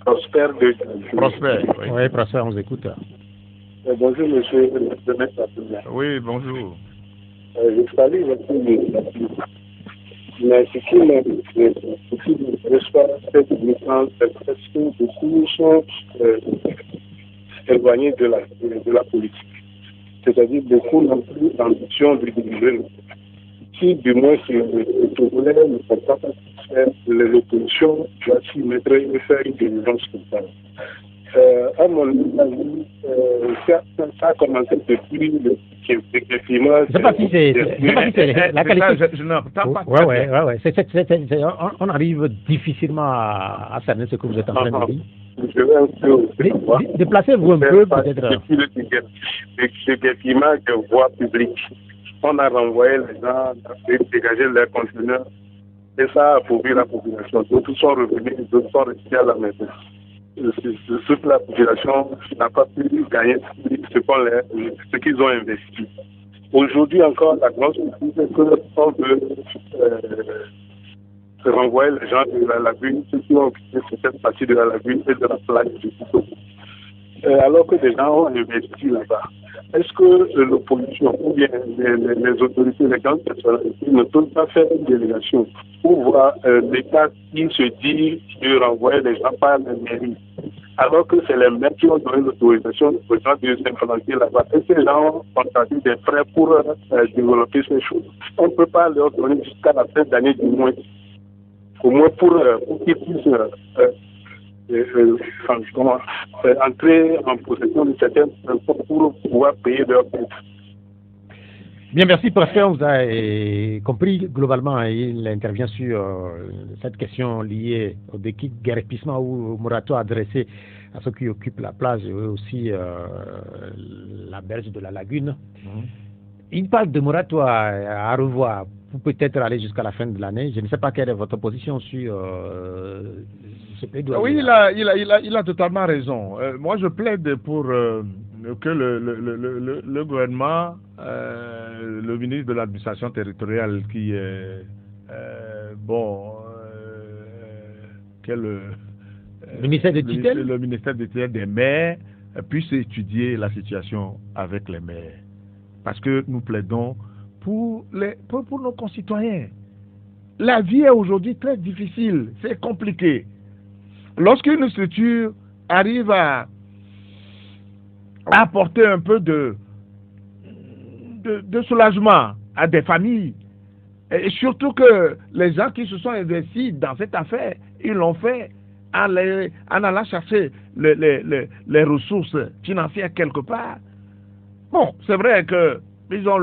Prosper de Prosper, oui. Oui, Prosper, on vous écoute. Bonjour, monsieur le maître. Oui, bonjour. Je salue votre initiative. Mais ce qui me reçoit cette licence, c'est parce que beaucoup sont éloignés de la politique. C'est-à-dire beaucoup n'ont plus l'ambition de diriger. Si du moins les Togolais ne sont pas satisfaits, l'opposition doit s'y mettre et faire une diligence comme ça. À mon avis, ça a commencé depuis le climat. Je ne sais pas si c'est la qualité. Je n'entends pas. Oui. On arrive difficilement à cerner ce que vous êtes en train de dire. Je vais un peu. Déplacez-vous un peu, peut-être. Depuis le climat de voie publique, on a renvoyé les gens et dégagé leurs conteneurs. Et ça a appauvri la population. D'autres sont revenus, d'autres sont restés à la maison. Toute la population n'a pas pu gagner ce qu'ils ont investi. Aujourd'hui encore, la grande surprise, c'est qu'on veut renvoyer les gens de la lagune, ceux qui ont occupé cette partie de la lagune et de la plage du Koukou. Alors que des gens ont investi là-bas. Est-ce que l'opposition ou bien les autorités, les grandes personnalités ne peuvent pas faire une délégation pour voir l'État qui se dit de renvoyer les gens par la mairie, alors que c'est les maires qui ont donné l'autorisation aux gens de s'implanter là-bas. Et ces gens ont contracté des frais pour développer ces choses. On ne peut pas leur donner jusqu'à la fin d'année du moins, au moins pour qu'ils puissent entrer en possession de certains transports pour pouvoir payer leurs dettes. Bien, merci. Préfet, vous avez compris globalement, il intervient sur cette question liée au déguerpissement ou au moratoire adressé à ceux qui occupent la plage et aussi la berge de la lagune. Il parle de moratoire à revoir pour peut-être aller jusqu'à la fin de l'année. Je ne sais pas quelle est votre position sur ce plaidoyer. Oui, il a totalement raison. Moi, je plaide pour que le gouvernement, le ministre de l'administration territoriale qui est le ministère de tutelle, le ministère de tutelle des maires puisse étudier la situation avec les maires. Parce que nous plaidons pour nos concitoyens. La vie est aujourd'hui très difficile, c'est compliqué. Lorsqu'une structure arrive à apporter un peu de soulagement à des familles, et surtout que les gens qui se sont investis dans cette affaire, ils l'ont fait en allant chercher les ressources financières quelque part. Bon, c'est vrai que ils ont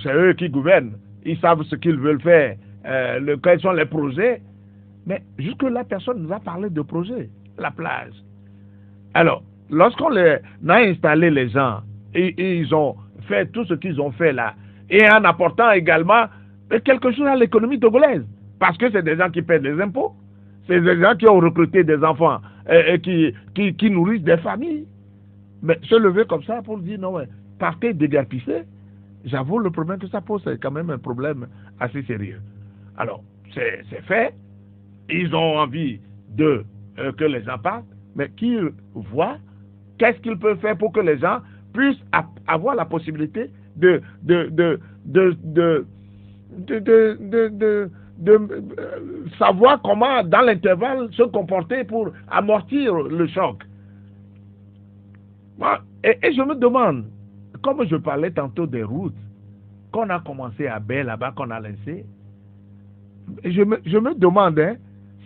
c'est eux qui gouvernent, ils savent ce qu'ils veulent faire, quels sont les projets, mais jusque-là, personne ne va parler de projet, la plage. Alors, lorsqu'on a installé les gens, et ils ont fait tout ce qu'ils ont fait là, et en apportant également quelque chose à l'économie togolaise, parce que c'est des gens qui paient des impôts, c'est des gens qui ont recruté des enfants, et qui nourrissent des familles. Mais se lever comme ça pour dire non, partez déguerpisser, j'avoue le problème que ça pose, c'est quand même un problème assez sérieux. Alors, c'est fait, ils ont envie que les gens partent, mais qu'ils voient qu'est-ce qu'ils peuvent faire pour que les gens puissent avoir la possibilité de savoir comment, dans l'intervalle, se comporter pour amortir le choc. Et je me demande, comme je parlais tantôt des routes, qu'on a commencé à Baie là-bas, qu'on a laissé, je me demande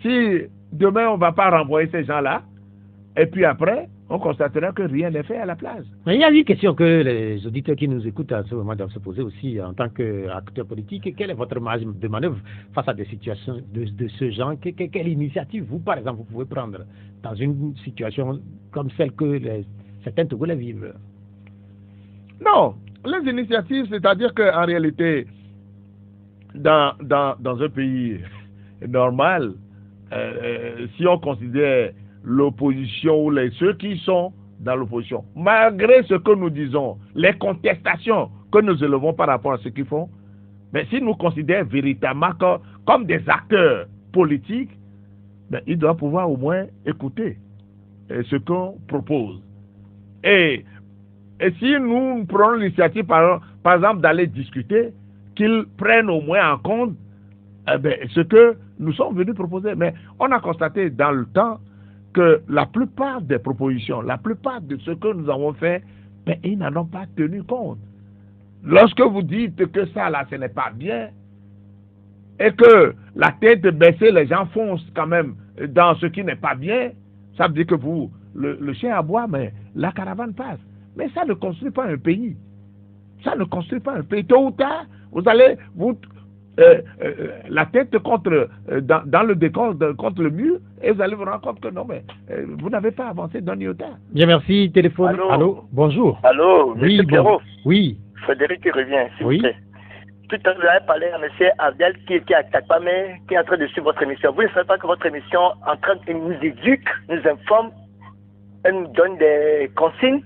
si demain on ne va pas renvoyer ces gens-là, et puis après, on constatera que rien n'est fait à la plage. Mais il y a une question que les auditeurs qui nous écoutent en ce moment doivent se poser aussi en tant qu'acteur politique. Quelle est votre marge de manœuvre face à des situations de ce genre? Quelle initiative, vous, par exemple, vous pouvez prendre dans une situation comme celle que certains Togolais vivent? Non, les initiatives, c'est-à-dire qu'en réalité, dans un pays normal, si on considère l'opposition ou ceux qui sont dans l'opposition, malgré ce que nous disons, les contestations que nous élevons par rapport à ce qu'ils font, mais si nous considèrent véritablement comme des acteurs politiques, ben, ils doivent pouvoir au moins écouter ce qu'on propose. Et si nous prenons l'initiative, par exemple, d'aller discuter, qu'ils prennent au moins en compte ce que nous sommes venus proposer. Mais on a constaté dans le temps que la plupart des propositions, la plupart de ce que nous avons fait, mais ils n'en ont pas tenu compte. Lorsque vous dites que ça, là, ce n'est pas bien, et que la tête baissée, les gens foncent quand même dans ce qui n'est pas bien, ça veut dire que le chien aboie, mais la caravane passe. Mais ça ne construit pas un pays. Ça ne construit pas un pays. Tôt ou tard, vous allez la tête dans le décor, contre le mur, et vous allez vous rendre compte que non, mais vous n'avez pas avancé d'un iota. Bien, merci. Téléphone. Allô, bonjour. Allô, oui, M. Pierrot. Oui. Frédéric qui revient, s'il vous plaît. Tout à l'heure, vous avez parlé à M. Abdel qui est à Takpamé, qui est en train de suivre votre émission. Vous ne savez pas que votre émission en train de nous éduque, nous informe, elle nous donne des consignes.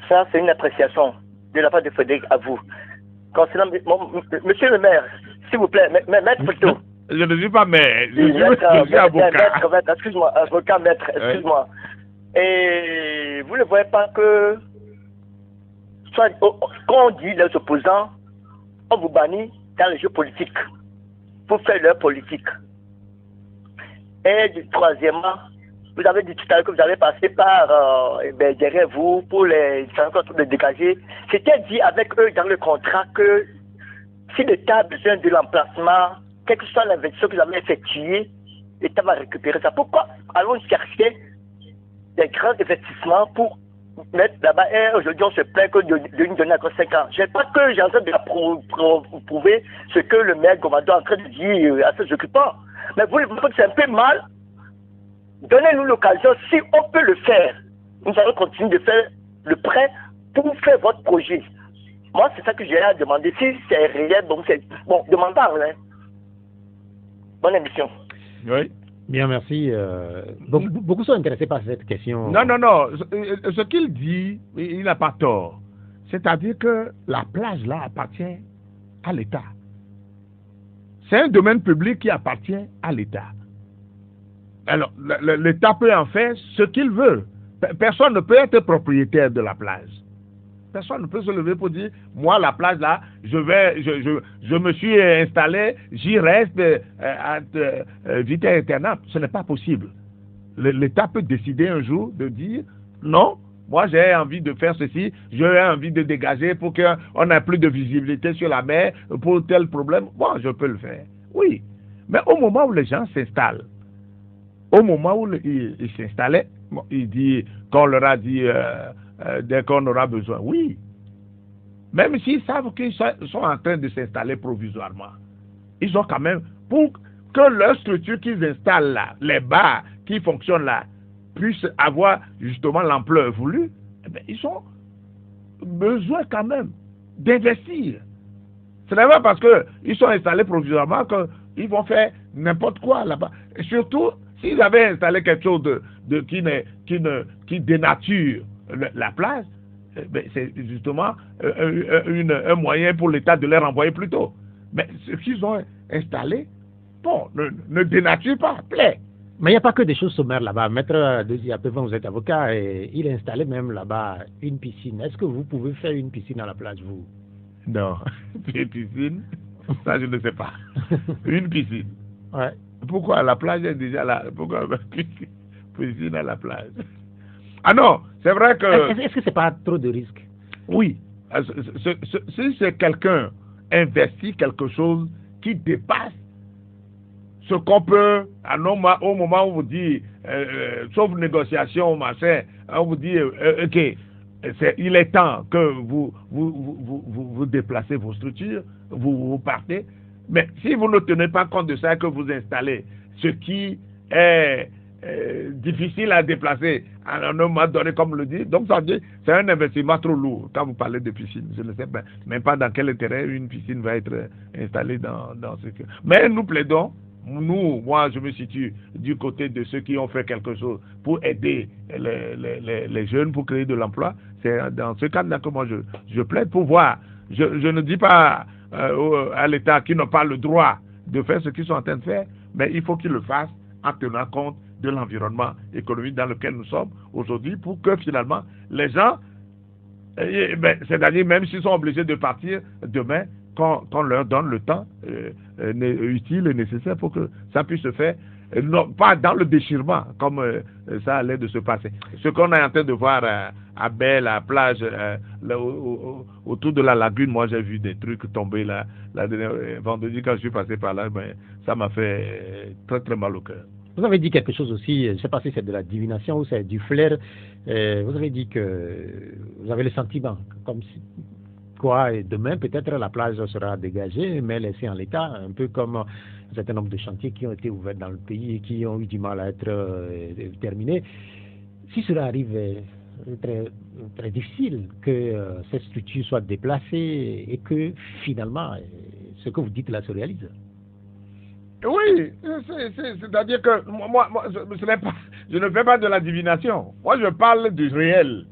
Ça, c'est une appréciation de la part de Frédéric à vous. Concernant monsieur le maire, s'il vous plaît, maître plutôt. Je ne suis pas maire, je suis avocat. Maître, excuse-moi, avocat, maître, excuse-moi. Oui. Et vous ne voyez pas que, soit, quand on dit les opposants, on vous bannit dans les jeux politiques pour faire leur politique. Et troisièmement, vous avez dit tout à l'heure que vous allez passer par derrière vous pour les dégager. C'était dit avec eux dans le contrat que si l'État a besoin de l'emplacement, quelle que soit l'investissement que vous avez effectuée, l'État va récupérer ça. Pourquoi allons chercher des grands investissements pour mettre là-bas? Et aujourd'hui, on se plaint que de nous donner encore 5 ans. Je ne sais pas que j'ai en train de prouver ce que le maire Gomado est en train de dire à ses occupants. Mais vous voyez que c'est un peu mal. Donnez-nous l'occasion, si on peut le faire, nous allons continuer de faire le prêt pour faire votre projet. Moi, c'est ça que j'ai à demander. Si c'est réel, donc c'est... Bon, demandable, hein. Bonne émission. Oui. Bien, merci. Beaucoup sont intéressés par cette question. Non. Ce qu'il dit, il n'a pas tort. C'est-à-dire que la plage, là, appartient à l'État. C'est un domaine public qui appartient à l'État. Alors, l'État peut en faire ce qu'il veut. Personne ne peut être propriétaire de la plage. Personne ne peut se lever pour dire, moi, la plage, là, je me suis installé, j'y reste à vitam aeternam. Ce n'est pas possible. L'État peut décider un jour de dire, non, moi, j'ai envie de faire ceci, j'ai envie de dégager pour qu'on n'ait plus de visibilité sur la mer, pour tel problème. Moi, je peux le faire. Oui. Mais au moment où les gens s'installent, au moment où ils s'installaient, il dit qu'on leur a dit dès qu'on aura besoin. Oui. Même s'ils savent qu'ils sont en train de s'installer provisoirement, ils ont quand même, pour que leur structure qu'ils installent là, les bars qui fonctionnent là, puissent avoir justement l'ampleur voulue, eh bien, ils ont besoin quand même d'investir. Ce n'est pas parce qu'ils sont installés provisoirement qu'ils vont faire n'importe quoi là-bas. Et surtout, s'ils avaient installé quelque chose qui dénature la plage, c'est justement un moyen pour l'État de les renvoyer plus tôt. Mais ce qu'ils ont installé, bon, ne dénature pas, plaît. Mais il n'y a pas que des choses sommaires là-bas. Maître Deuxié Apevon, vous êtes avocat et il a installé même là-bas une piscine. Est-ce que vous pouvez faire une piscine à la plage, vous? Non, une piscine, ça je ne sais pas. Une piscine. Ouais. Pourquoi la plage est déjà là? Pourquoi piscine à la plage? Ah non, c'est vrai que... Est-ce que c'est pas trop de risque? Oui. Si c'est quelqu'un investit quelque chose qui dépasse ce qu'on peut, au moment où on vous dit, sauf négociation, machin, on vous dit, ok, il est temps que vous déplacez vos structures, vous partez. Mais si vous ne tenez pas compte de ça, que vous installez ce qui est difficile à déplacer à un moment donné, comme le dit, donc ça veut dire c'est un investissement trop lourd. Quand vous parlez de piscine, je ne sais même pas dans quel intérêt une piscine va être installée dans ce cas. Mais nous plaidons, moi je me situe du côté de ceux qui ont fait quelque chose pour aider les jeunes, pour créer de l'emploi. C'est dans ce cadre-là que moi je plaide pour voir. Je ne dis pas à l'État qui n'a pas le droit de faire ce qu'ils sont en train de faire, mais il faut qu'ils le fassent en tenant compte de l'environnement économique dans lequel nous sommes aujourd'hui, pour que finalement les gens, c'est-à-dire même s'ils sont obligés de partir demain, qu'on leur donne le temps utile et nécessaire pour que ça puisse se faire, non pas dans le déchirement comme ça allait de se passer. Ce qu'on est en train de voir à Belle, à la plage, autour de la lagune, moi j'ai vu des trucs tomber là, vendredi quand je suis passé par là, ça m'a fait très très mal au cœur. Vous avez dit quelque chose aussi, je ne sais pas si c'est de la divination ou c'est du flair, vous avez dit que vous avez le sentiment, comme si quoi, et demain peut-être la plage sera dégagée, mais laissée en l'état, un peu comme un certain nombre de chantiers qui ont été ouverts dans le pays et qui ont eu du mal à être terminés. Si cela arrive, très, très difficile que cette structure soit déplacée et que finalement, ce que vous dites là se réalise. Oui, c'est-à-dire que moi je ne fais pas de la divination. Moi, je parle du réel.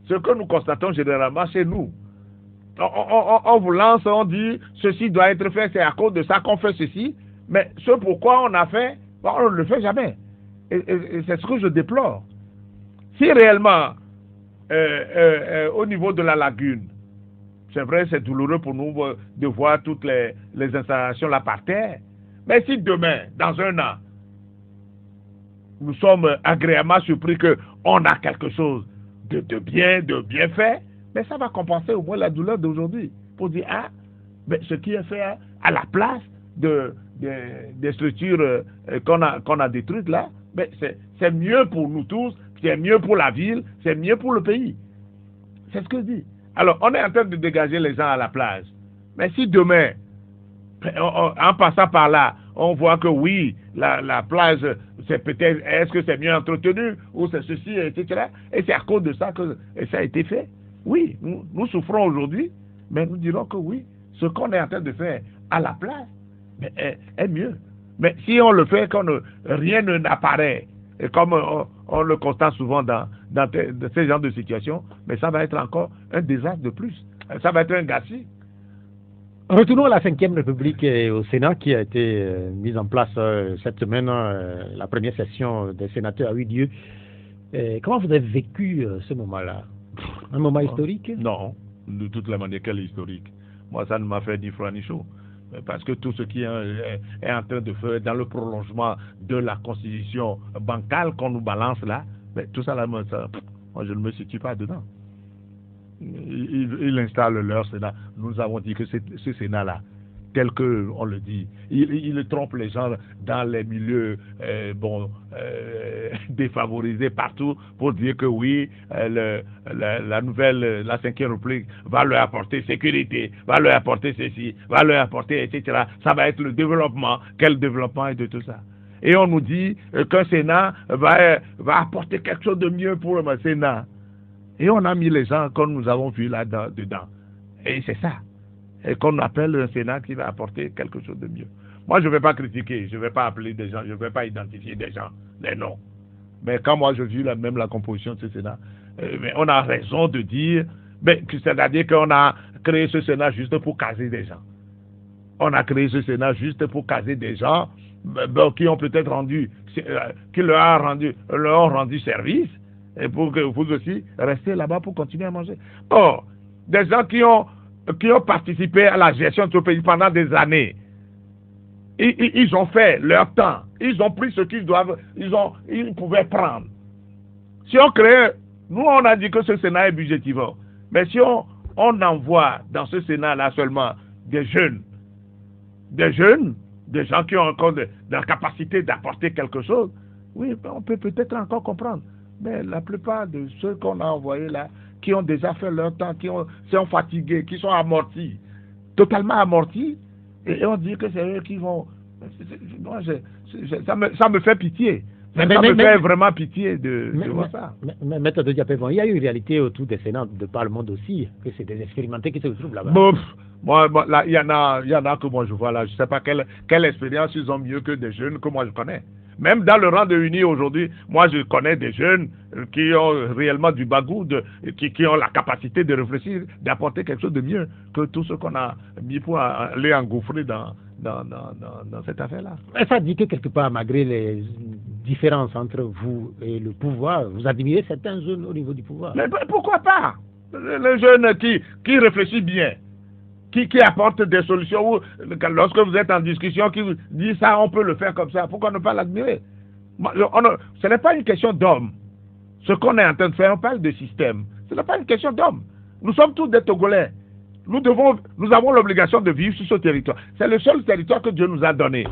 ce que nous constatons généralement chez nous. On vous lance, on dit ceci doit être fait, c'est à cause de ça qu'on fait ceci, mais ce pourquoi on a fait, on ne le fait jamais. Et c'est ce que je déplore. Si réellement, au niveau de la lagune, c'est vrai, c'est douloureux pour nous de voir toutes les installations là par terre, mais si demain, dans un an, nous sommes agréablement surpris qu'on a quelque chose de bien fait, mais ça va compenser au moins la douleur d'aujourd'hui. Pour dire, mais ce qui est fait à la place des structures qu'on a détruites là, mais c'est mieux pour nous tous, c'est mieux pour la ville, c'est mieux pour le pays. C'est ce que je dis. Alors, on est en train de dégager les gens à la plage. Mais si demain, en passant par là, on voit que oui, la plage, c'est peut-être, est-ce que c'est mieux entretenu, ou c'est ceci, etc. Et c'est à cause de ça que ça a été fait. Oui, nous souffrons aujourd'hui, mais nous dirons que oui, ce qu'on est en train de faire à la plage est mieux. Mais si on le fait quand rien n'apparaît, et comme on le constate souvent dans ces genres de situations, mais ça va être encore un désastre de plus. Ça va être un gâchis. Retournons à la 5e République et au Sénat qui a été mise en place cette semaine. La première session des sénateurs a eu lieu. Comment vous avez vécu ce moment-là? Un moment historique? Non, de toute la manière qu'elle est historique. Moi, ça ne m'a fait ni froid ni chaud. Parce que tout ce qui est en train de faire dans le prolongement de la constitution bancale qu'on nous balance là, mais tout ça, là, moi, je ne me situe pas dedans. Il installe leur Sénat. Nous avons dit que ce Sénat-là, tel qu'on le dit, il trompe les gens dans les milieux défavorisés partout pour dire que oui, la nouvelle, la 5e République va leur apporter sécurité, va leur apporter ceci, va leur apporter, etc. Ça va être le développement. Quel développement est de tout ça? Et on nous dit qu'un Sénat va apporter quelque chose de mieux pour le Sénat. Et on a mis les gens comme nous avons vu là-dedans. Et c'est ça. Et qu'on appelle un Sénat qui va apporter quelque chose de mieux. Moi, je ne vais pas critiquer, je ne vais pas appeler des gens, je ne vais pas identifier des gens, des noms. Mais quand moi je vis même la composition de ce Sénat, mais on a raison de dire, c'est-à-dire qu'on a créé ce Sénat juste pour caser des gens. On a créé ce Sénat juste pour caser des gens qui ont peut-être qui leur ont rendu service, et pour que vous aussi restez là-bas pour continuer à manger. Or, des gens qui ont participé à la gestion de ce pays pendant des années, ils ont fait leur temps, ils ont pris ce ils pouvaient prendre. Si on crée, nous on a dit que ce Sénat est budgétivore, mais si on envoie dans ce Sénat-là seulement des jeunes, des gens qui ont encore de la capacité d'apporter quelque chose, oui, on peut peut-être encore comprendre. Mais la plupart de ceux qu'on a envoyés là, qui ont déjà fait leur temps, qui sont fatigués, qui sont amortis, totalement amortis, et on dit que c'est eux qui vont... Moi, ça me fait pitié. Ça me fait vraiment pitié de voir ça. Mais Maître de Diapévon, il y a une réalité autour des Sénats de par le monde aussi, que c'est des expérimentés qui se trouvent là-bas. Moi, là, il y en a que moi je vois là. Je ne sais pas quelle expérience ils ont mieux que des jeunes que moi je connais. Même dans le rang de UNI aujourd'hui, moi je connais des jeunes qui ont réellement du bagou, qui ont la capacité de réfléchir, d'apporter quelque chose de mieux que tout ce qu'on a mis pour aller engouffrer dans cette affaire-là. Ça dit que quelque part, malgré les différences entre vous et le pouvoir, vous admirez certains jeunes au niveau du pouvoir. Mais pourquoi pas? Les jeunes qui réfléchissent bien, qui apporte des solutions, ou lorsque vous êtes en discussion, qui vous dit ça, on peut le faire comme ça, pourquoi ne pas l'admirer? Ce n'est pas une question d'homme. Ce qu'on est en train de faire, on parle de système. Ce n'est pas une question d'homme. Nous sommes tous des Togolais. Nous avons l'obligation de vivre sur ce territoire. C'est le seul territoire que Dieu nous a donné.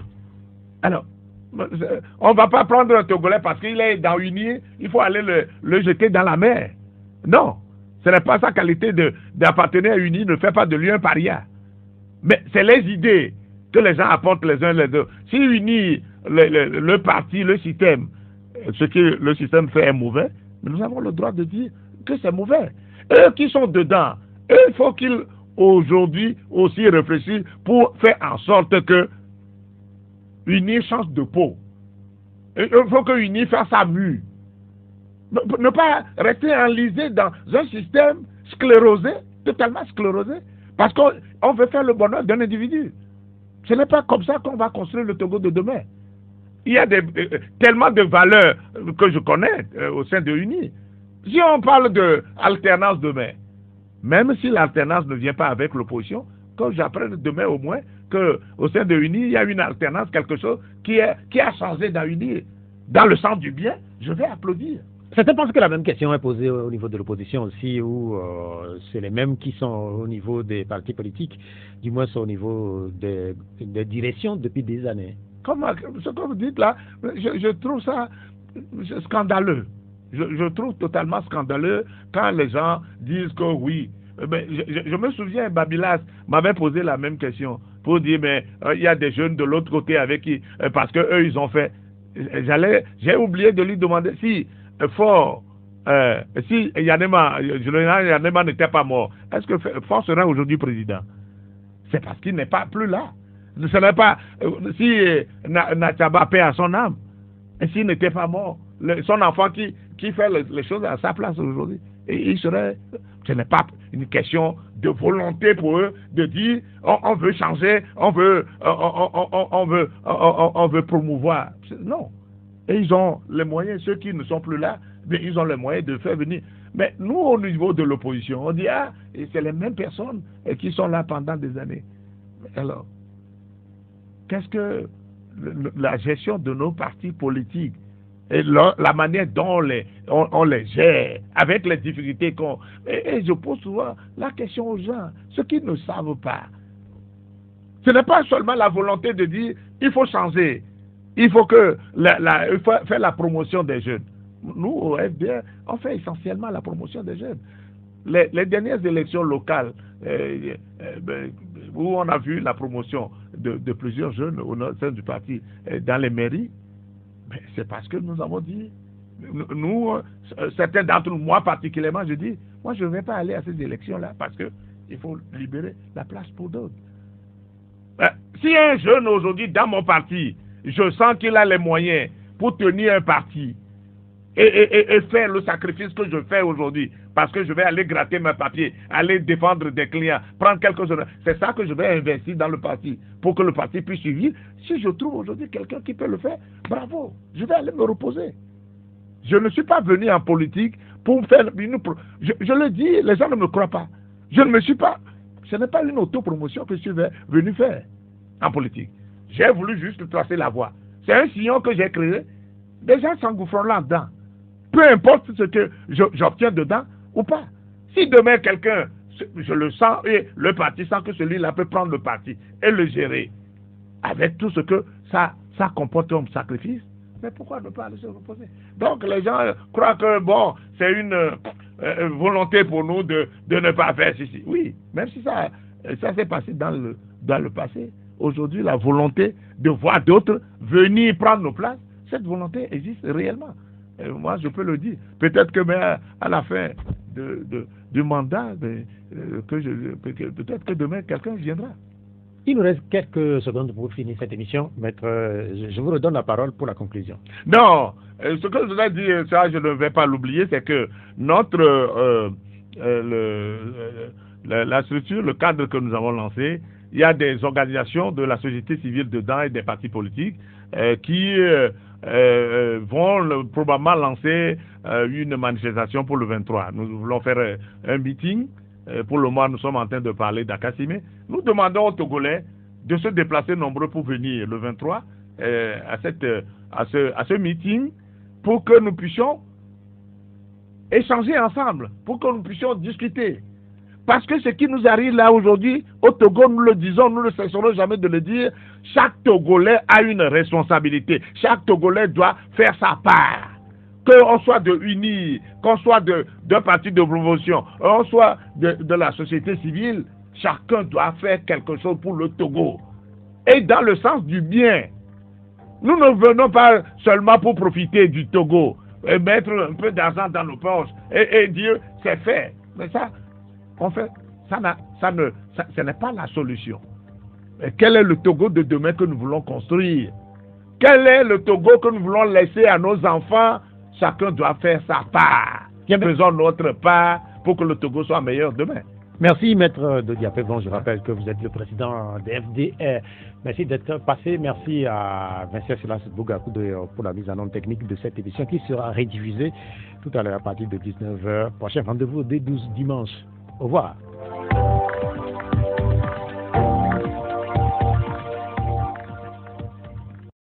Alors, on ne va pas prendre un Togolais parce qu'il est dans une île, il faut aller le jeter dans la mer. Non. Ce n'est pas sa qualité d'appartenir à une île, ne fait pas de lui un paria. Mais c'est les idées que les gens apportent les uns les autres. Si une île, le parti, le système, ce que le système fait est mauvais, mais nous avons le droit de dire que c'est mauvais. Eux qui sont dedans, il faut qu'ils aujourd'hui aussi réfléchissent pour faire en sorte que une île change de peau. Il faut que une île fasse sa mue. Ne pas rester enlisé dans un système sclérosé, totalement sclérosé, parce qu'on veut faire le bonheur d'un individu. Ce n'est pas comme ça qu'on va construire le Togo de demain. Il y a tellement de valeurs que je connais au sein de l'UNI. Si on parle d'alternance demain, même si l'alternance ne vient pas avec l'opposition, que j'apprenne demain au moins qu'au sein de l'UNI, il y a une alternance, quelque chose qui a changé dans l'UNI, dans le sens du bien, je vais applaudir. Certains pensent que la même question est posée au niveau de l'opposition aussi, où c'est les mêmes qui sont au niveau des partis politiques, du moins au niveau des directions depuis des années. Comme ce que vous dites là, je trouve ça scandaleux. Je trouve totalement scandaleux quand les gens disent que oui. Mais je me souviens, Babylas m'avait posé la même question pour dire, mais il y a des jeunes de l'autre côté avec qui, parce qu'eux, ils ont fait. J'ai oublié de lui demander si si Yanema n'était pas mort, est-ce que Faure serait aujourd'hui président? C'est parce qu'il n'est pas plus là. Ce n'est pas si Natchaba paie à son âme, et s'il n'était pas mort, son enfant qui fait les choses à sa place aujourd'hui, et il serait. Ce n'est pas une question de volonté pour eux de dire on veut changer, on veut promouvoir. Non. Et ils ont les moyens, ceux qui ne sont plus là, mais ils ont les moyens de faire venir. Mais nous, au niveau de l'opposition, on dit c'est les mêmes personnes qui sont là pendant des années. Alors, qu'est-ce que la gestion de nos partis politiques et la manière dont on les gère, avec les difficultés qu'on... Et je pose souvent la question aux gens, ceux qui ne savent pas. Ce n'est pas seulement la volonté de dire, il faut changer, il faut faire la promotion des jeunes. Nous, au FDR, on fait essentiellement la promotion des jeunes. Les dernières élections locales, où on a vu la promotion de plusieurs jeunes au sein du parti dans les mairies, c'est parce que nous avons dit, nous, certains d'entre nous, moi particulièrement, je dis, moi je ne vais pas aller à ces élections-là parce qu'il faut libérer la place pour d'autres. Si un jeune aujourd'hui dans mon parti, je sens qu'il a les moyens pour tenir un parti et faire le sacrifice que je fais aujourd'hui, parce que je vais aller gratter mes papiers, aller défendre des clients, prendre quelque chose, c'est ça que je vais investir dans le parti, pour que le parti puisse suivre. Si je trouve aujourd'hui quelqu'un qui peut le faire, bravo, je vais aller me reposer. Je ne suis pas venu en politique pour faire une... Je le dis, les gens ne me croient pas. Je ne me suis pas... Ce n'est pas une autopromotion que je suis venu faire en politique. J'ai voulu juste tracer la voie. C'est un sillon que j'ai créé. Des gens s'engouffrent là-dedans. Peu importe ce que j'obtiens dedans ou pas. Si demain quelqu'un, je le sens, et le parti sent que celui-là peut prendre le parti et le gérer avec tout ce que ça comporte comme sacrifice, mais pourquoi ne pas aller se reposer? Donc les gens croient que bon, c'est une volonté pour nous de ne pas faire ceci. Oui, même si ça s'est passé dans le passé, aujourd'hui la volonté de voir d'autres venir prendre nos places, cette volonté existe réellement. Et moi, je peux le dire. Peut-être que à la fin du mandat, peut-être que demain, quelqu'un viendra. Il nous reste quelques secondes pour finir cette émission. Maître, je vous redonne la parole pour la conclusion. Non, ce que je voudrais dire, ça, je ne vais pas l'oublier, c'est que la structure, le cadre que nous avons lancé, il y a des organisations de la société civile dedans et des partis politiques qui vont probablement lancer une manifestation pour le 23. Nous voulons faire un meeting. Pour le moment, nous sommes en train de parler d'Akassime. Nous demandons aux Togolais de se déplacer nombreux pour venir le 23 à ce meeting pour que nous puissions échanger ensemble, pour que nous puissions discuter. Parce que ce qui nous arrive là aujourd'hui, au Togo, nous le disons, nous ne cesserons jamais de le dire, chaque Togolais a une responsabilité. Chaque Togolais doit faire sa part. Qu'on soit de UNI, qu'on soit d'un parti de promotion, qu'on soit de la société civile, chacun doit faire quelque chose pour le Togo. Et dans le sens du bien. Nous ne venons pas seulement pour profiter du Togo, et mettre un peu d'argent dans nos poches, et dire c'est fait. Mais ça, on fait, ce n'est pas la solution. Et quel est le Togo de demain que nous voulons construire? Quel est le Togo que nous voulons laisser à nos enfants chacun doit faire sa part. Faisons notre part pour que le Togo soit meilleur demain. Merci, Maître Dodi Apevon. Je rappelle que vous êtes le président de FDR. Merci d'être passé. Merci à Vincent Silas Bougakou pour la mise en onde technique de cette émission qui sera rediffusée tout à l'heure à partir de 19h. Prochain rendez-vous dès 12 dimanche. Au revoir.